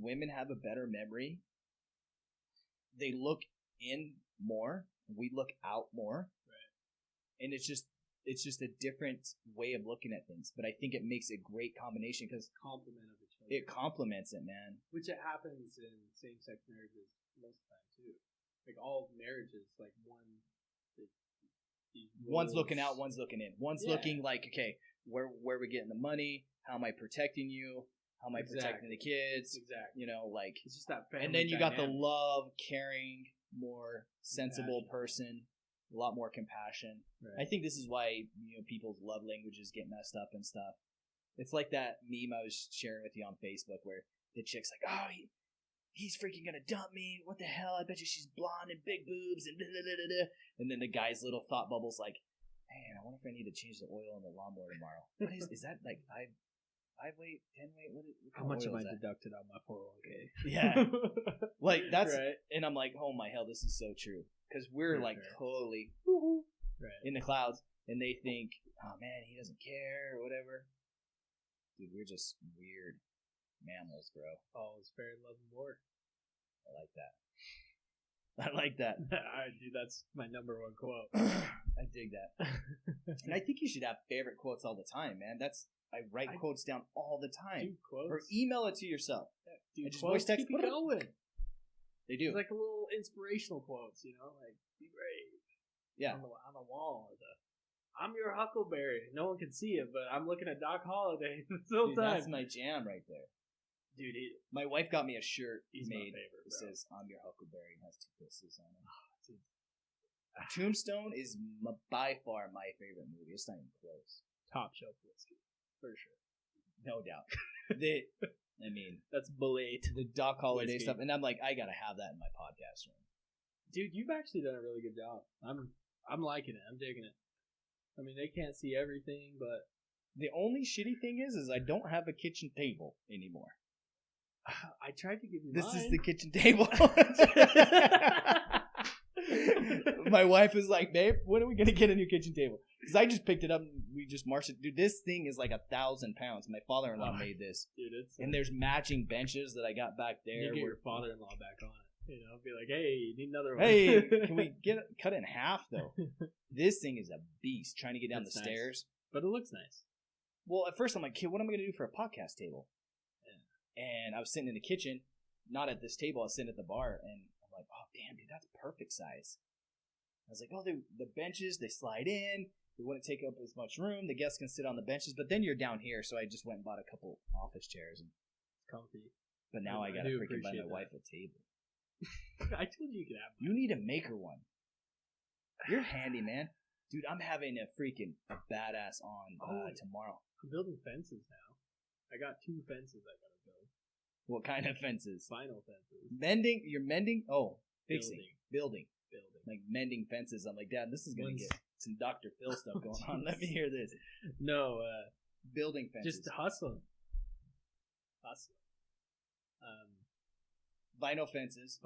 women have a better memory. They look in more. We look out more.
Right.
And it's just a different way of looking at things. But I think it makes a great combination because
complement of each other.
It complements it, man.
Which it happens in same-sex marriages most of the time too. Like all marriages, like
one's looking out, one's looking in. One's looking like, okay, where we getting the money? How am I protecting you? How am I protecting the kids?
Exactly.
You know, like
it's just that family.
And then you
dynamic.
got the love, caring, more sensible person, a lot more compassion. Right. I think this is why people's love languages get messed up and stuff. It's like that meme I was sharing with you on Facebook where the chick's like, oh, he's freaking gonna dump me. What the hell? I bet you she's blonde and big boobs and blah, blah, blah, blah. And then the guy's little thought bubble's like, man, I wonder if I need to change the oil in the lawnmower tomorrow. What is that like 5 weight, 10 weight? What
How much am I deducted on my 401k?
Yeah. Like that's, right. And I'm like, oh my hell, this is so true. Because we're totally in the clouds and they think, oh man, he doesn't care or whatever. Dude, we're just weird mammals, bro.
Oh, it's fair, love, and war.
I like that.
Dude, that's my number one quote.
I dig that. And I think you should have favorite quotes all the time, man. I write quotes down all the time.
Dude, quotes.
Or email it to yourself.
Yeah, dude,
just voice text.
Keep it going.
They do.
It's like a little inspirational quotes, like be brave.
Yeah.
On the wall, or I'm your huckleberry. No one can see it, but I'm looking at Doc Holliday the whole time.
That's my jam right there.
Dude,
my wife got me a shirt made
that
says "I'm your huckleberry" and has 2 kisses on it. Tombstone is by far my favorite movie. It's not even close.
Top shelf whiskey, for sure,
no doubt.
That's Bulleit,
the Doc Holliday stuff, and I'm like, I gotta have that in my podcast room.
Dude, you've actually done a really good job. I'm liking it. I'm digging it. I mean, they can't see everything, but
the only shitty thing is I don't have a kitchen table anymore.
I tried to give you
this
mine.
Is the kitchen table. My wife is like, babe, when are we gonna get a new kitchen table? Because I just picked it up and we just marched it. Dude, this thing is like 1,000 pounds. My father-in-law made this.
Dude,
and there's matching benches that I got back there.
You get your father-in-law back on it. Be like, hey, you need another one.
Hey, can we cut it in half though? This thing is a beast. Trying to get down the stairs,
but it looks nice.
Well, at first I'm like, kid, what am I gonna do for a podcast table? Yeah. And I was sitting in the kitchen, not at this table. I was sitting at the bar, and I'm like, oh damn, dude, that's perfect size. I was like, oh, the benches they slide in. They wouldn't take up as much room. The guests can sit on the benches, but then you're down here, so I just went and bought a couple office chairs and
comfy.
But now I gotta freaking buy my wife a table.
I told you could have one.
You need to make her one. You're handy, man. Dude, I'm having a badass on tomorrow.
I'm building fences now. I got 2 fences I gotta build.
What kind of fences?
Vinyl fences.
Mending? You're mending? Oh, fixing. Building.
Building.
Like mending fences. I'm like, Dad, this is gonna get some Dr. Phil stuff going on. Let me hear this.
No,
building fences.
Just hustling.
Vinyl fences.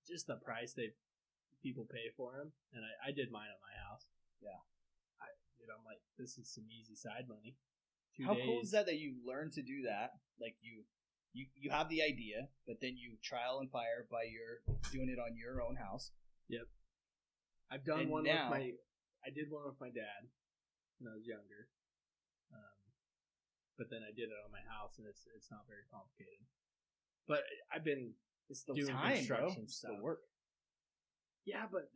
Just the price people pay for them, and I did mine at my house.
Yeah.
I'm like, this is some easy side money.
How cool is that you learn to do that? Like you have the idea, but then you trial and fire by doing it on your own house.
Yep. I've done one with I did one with my dad when I was younger. But then I did it on my house, and it's not very complicated. But I've been doing construction stuff.
The work.
Yeah, but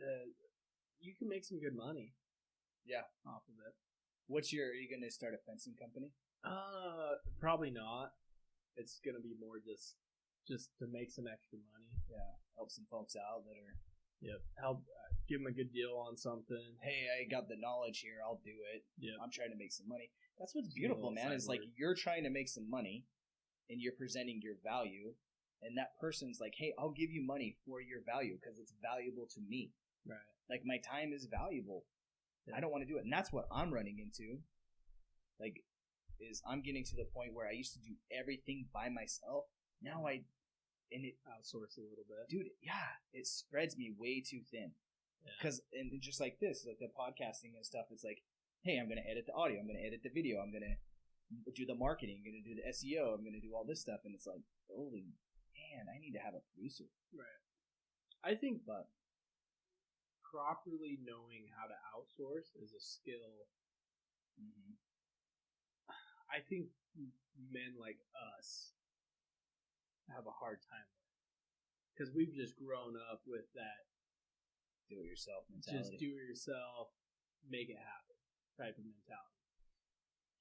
you can make some good money.
Yeah,
off of it.
Are you going to start a fencing company?
Probably not. It's going to be more just just to make some extra money.
Yeah, help some folks out that are.
Yep. Help give them a good deal on something.
Hey, I got the knowledge here. I'll do it.
Yeah.
I'm trying to make some money. That's what's beautiful, man. Is like you're trying to make some money, and you're presenting your value, and that person's like, "Hey, I'll give you money for your value because it's valuable to me.
Right.
Like my time is valuable.
Yeah.
I don't want to do it." And that's what I'm running into. Like, is I'm getting to the point where I used to do everything by myself. Now it
outsource a little bit,
dude. Yeah, it spreads me way too thin. Because and just like this, like the podcasting and stuff, it's like, hey, I'm gonna edit the audio, I'm gonna edit the video, I'm gonna do the marketing, I'm gonna do the SEO, I'm gonna do all this stuff, and it's like, holy man, I need to have a producer.
Right. I think, but properly knowing how to outsource is a skill. Mm-hmm. I think men like us have a hard time because we've just grown up with that
do-it-yourself mentality.
Just do it yourself, make it happen type of mentality.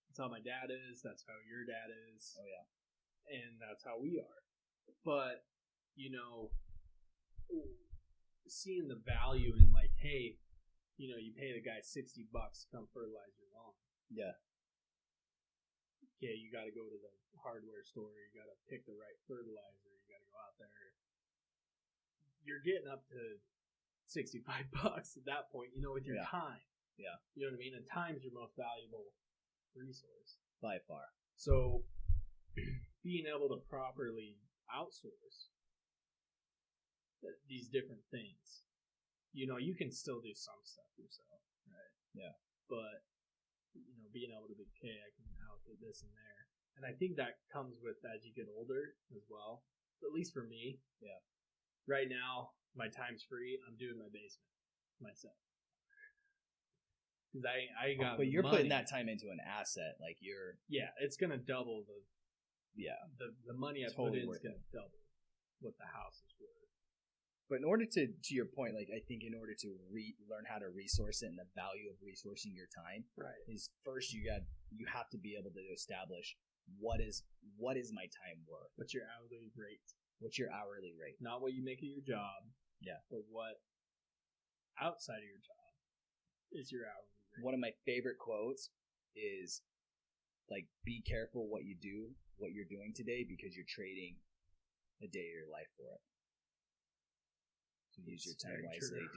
That's how my dad is. That's how your dad is.
Oh, yeah.
And that's how we are. But, seeing the value in like, hey, you pay the guy $60 to come fertilize your lawn.
Yeah.
Okay, you got to go to the hardware store. You got to pick the right fertilizer. You got to go out there. You're getting up to $65 at that point, with your time.
Yeah.
You know what I mean? And time's your most valuable resource.
By far.
So, being able to properly outsource these different things, you can still do some stuff yourself, right?
Yeah.
But, being able to be, okay, I can allocate this and there. And I think that comes with as you get older as well, at least for me.
Yeah.
Right now, my time's free. I'm doing my basement myself. Because I got
but you're
money.
Putting that time into an asset, like you're.
Yeah, it's gonna double the.
Yeah.
The money I put in is gonna double what the house is worth.
But in order to your point, like I think in order to learn how to resource it and the value of resourcing your time,
right,
is first you have to be able to establish what is my time worth.
What's your hourly rate?
What's your hourly rate?
Not what you make at your job.
Yeah.
But what outside of your job is your hourly rate.
One of my favorite quotes is like, be careful what you're doing today because you're trading a day of your life for it. So use your time wisely,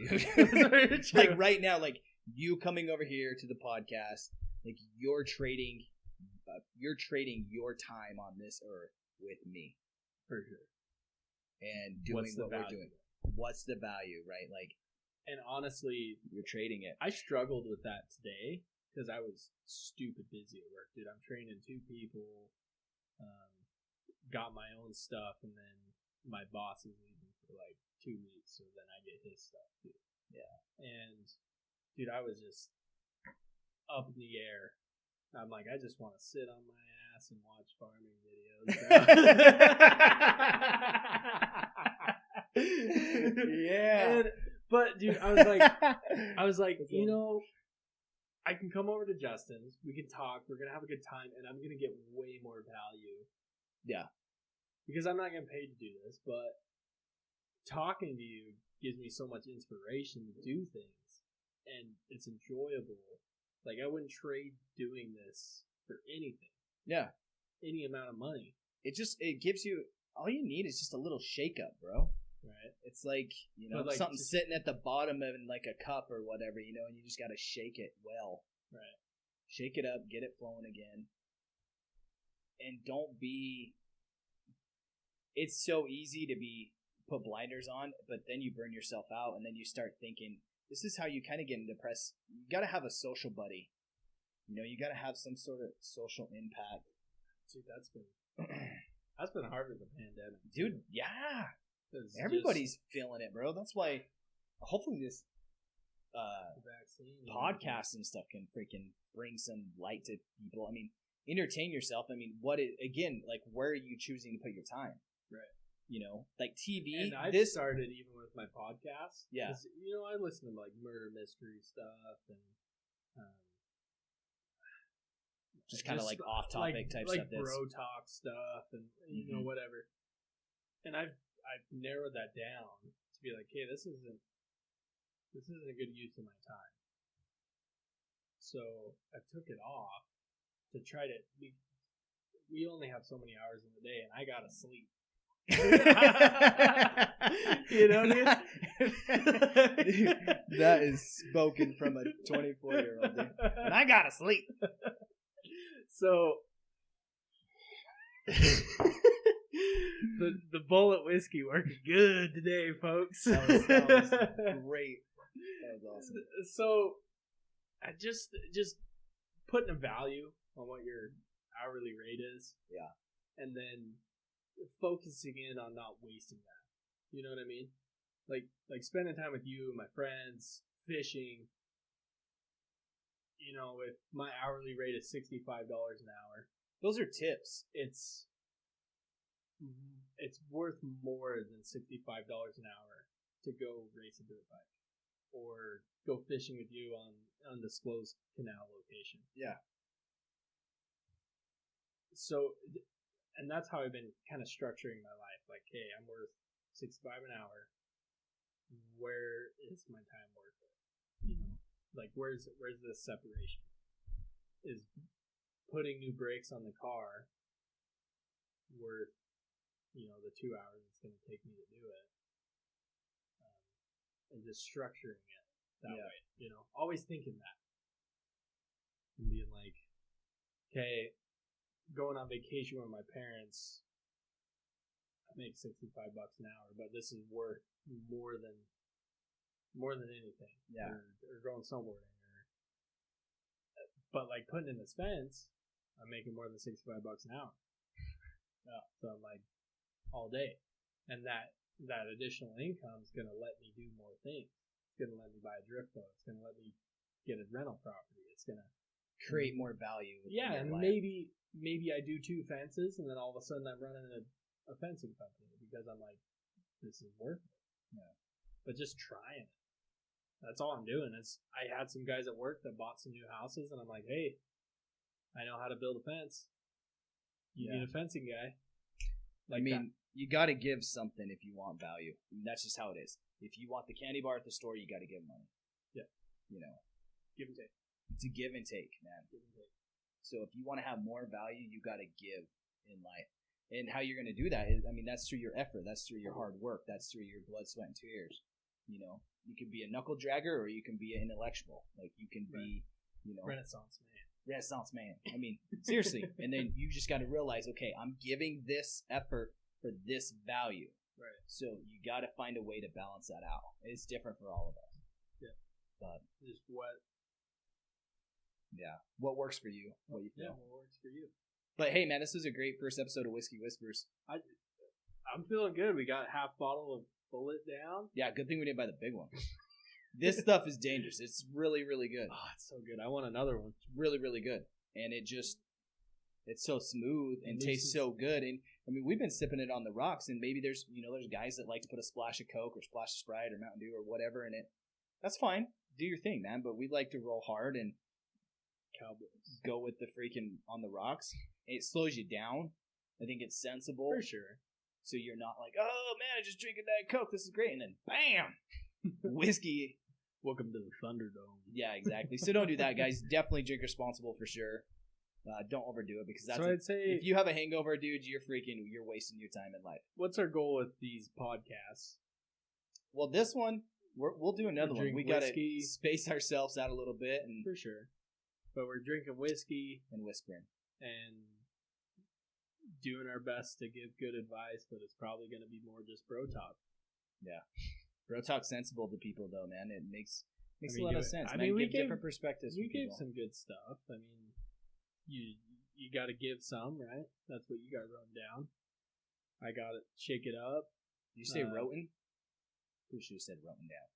dude. Like right now, like you coming over here to the podcast, like you're trading your time on this earth with me.
For sure.
And doing what we're doing. What's the value, right? Like,
and honestly,
you're trading it.
I struggled with that today because I was stupid busy at work, dude. I'm training 2 people, got my own stuff, and then my boss is leaving for like 2 weeks, so then I get his stuff too.
Yeah.
And dude, I was just up in the air. I'm like, I just want to sit on my ass and watch farming videos.
Yeah.
But dude, I was like, I can come over to Justin's. We can talk. We're gonna have a good time, and I'm gonna get way more value.
Yeah.
Because I'm not getting paid to do this, but talking to you gives me so much inspiration to do things, and it's enjoyable. Like, I wouldn't trade doing this for anything.
Yeah.
Any amount of money.
It gives you, all you need is just a little shake up, bro.
Right.
It's like, like something sitting at the bottom of like a cup or whatever, and you just got to shake it well.
Right.
Shake it up, get it flowing again. And don't be, it's so easy to put blinders on, but then you burn yourself out, and then you start thinking, this is how you kind of get depressed. You got to have a social buddy. You got to have some sort of social impact.
Dude, that's been hard with the pandemic.
Dude, yeah. Everybody's feeling it, bro. That's why hopefully this podcast and stuff can freaking bring some light to people. I mean, entertain yourself. I mean, like, where are you choosing to put your time?
Right.
Like TV.
And I started even with my podcast.
Yeah.
I listen to like murder mystery stuff and
just kind of like off topic type
like
stuff.
Like bro talk stuff and, whatever. And I've narrowed that down to be like, hey, this isn't a good use of my time. So I took it off to try to. We only have so many hours in the day, and I gotta sleep. You know what I mean?
That is spoken from a 24-year-old, dude. And I gotta sleep.
So the Bulleit whiskey working good today, folks.
That was great. That was awesome.
So I just putting a value on what your hourly rate is.
Yeah.
And then focusing in on not wasting that. You know what I mean? Like spending time with you, my friends, fishing. You know, if my hourly rate is $65 an hour,
those are tips.
It's worth more than $65 an hour to go race a dirt bike or go fishing with you on undisclosed canal location.
Yeah.
So, and that's how I've been kind of structuring my life. Like, hey, I'm worth $65 an hour. Where is my time worth it? You know, like where's this separation? Is putting new brakes on the car worth, you know, the 2 hours it's going to take me to do it? And just structuring it that way, you know, always thinking that. And being like, okay, going on vacation with my parents, I make $65 an hour, but this is worth more than anything.
Yeah.
Or going somewhere. But like putting in this fence, I'm making more than $65 an hour. Yeah. So I'm like all day. And that additional income is going to let me do more things. It's going to let me buy a drift boat. It's going to let me get a rental property. It's going to
create more value.
Yeah, and
life.
maybe I do 2 fences, and then all of a sudden I'm running a fencing company because I'm like, this is worth it.
Yeah.
But just trying it. That's all I'm doing. Is I had some guys at work that bought some new houses, and I'm like, hey, I know how to build a fence. You need a fencing guy. Like
you got to give something if you want value. I mean, that's just how it is. If you want the candy bar at the store, you got to give money.
Yeah.
You know.
Give and take.
It's a give and take, man.
Give and take.
So if you want to have more value, you got to give in life. And how you're going to do that is, I mean, that's through your effort. That's through your hard work. That's through your blood, sweat, and tears. You know, you can be a knuckle dragger or you can be an intellectual. Like you can be, you know,
Renaissance man.
I mean, seriously. And then you just got to realize, okay, I'm giving this effort for this value.
Right.
So you got to find a way to balance that out. It's different for all of us.
Yeah.
But
just what
works for you? What you feel?
Yeah, what works for you?
But hey, man, this was a great first episode of Whiskey Whispers.
I'm feeling good. We got half bottle of Bulleit down.
Yeah, good thing we didn't buy the big one. This stuff is dangerous. It's really, really good.
Oh, it's so good. I want another one.
It's really, really good. And it's so smooth and tastes so good. And I mean, we've been sipping it on the rocks, and maybe there's guys that like to put a splash of Coke or splash of Sprite or Mountain Dew or whatever in it. That's fine. Do your thing, man. But we like to roll hard and
Cowboys.
Go with the freaking on the rocks. It slows you down. I think it's sensible.
For sure.
So you're not like, oh man, I just drank a Diet Coke. This is great. And then bam, whiskey.
Welcome to the Thunderdome.
Yeah, exactly. So don't do that, guys. Definitely drink responsible for sure. Don't overdo it because that's.
So I'd say
if you have a hangover, dude, you're wasting your time in life.
What's our goal with these podcasts?
Well, this one we'll do another one. We gotta space ourselves out a little bit, and
for sure. But we're drinking whiskey
and whispering
and doing our best to give good advice, but it's probably going to be more just bro talk.
Yeah, bro talk sensible to people though, man. It makes a lot of sense.
I mean, we gave
different perspectives.
We gave some good stuff. I mean, you got to give some, right? That's what you got written down. I got it. Shake it up.
Did you say roten? Pretty sure you said roten down.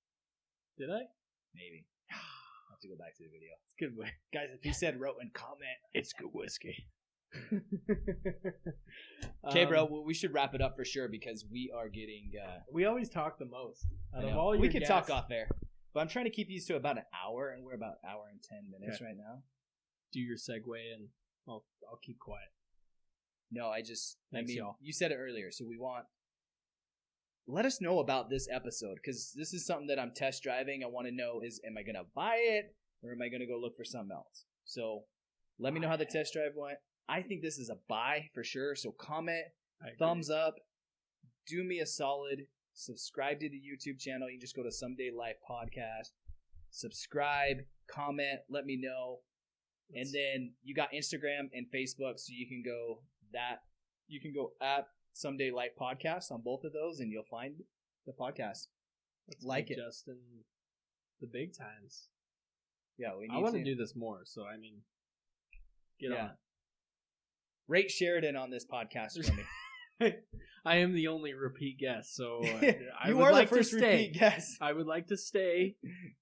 Did I?
Maybe. I'll have to go back to the video.
It's good way.
Guys, if you said roten, comment.
It's good whiskey.
Okay, bro. Well, we should wrap it up for sure because we are getting.
We always talk the most.
Out of all we can talk off there, but I'm trying to keep these to about an hour, and we're about an hour and 10 minutes right now.
Do your segue, and I'll keep quiet.
No, I mean, y'all. You said it earlier, so we want let us know about this episode, because this is something that I'm test driving. I want to know am I going to buy it or am I going to go look for something else? So let me know how the test drive went. I think this is a buy for sure. So comment, thumbs up, do me a solid, subscribe to the YouTube channel. You can just go to Someday Life Podcast, subscribe, comment, let me know. And then you got Instagram and Facebook, so you can go at Someday Life Podcast on both of those, and you'll find the podcast.
Let's
like it.
Justin the big times.
Yeah,
I want to do this more, so I mean, get on.
Rate Sheridan on this podcast for me.
I am the only repeat guest, so I
you
would
are
like
the first
to stay.
repeat guest.
I would like to stay,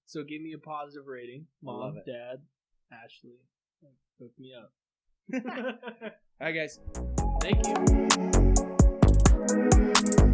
so give me a positive rating. Mom, Dad, Ashley, hook me up.
All right, guys.
Thank you.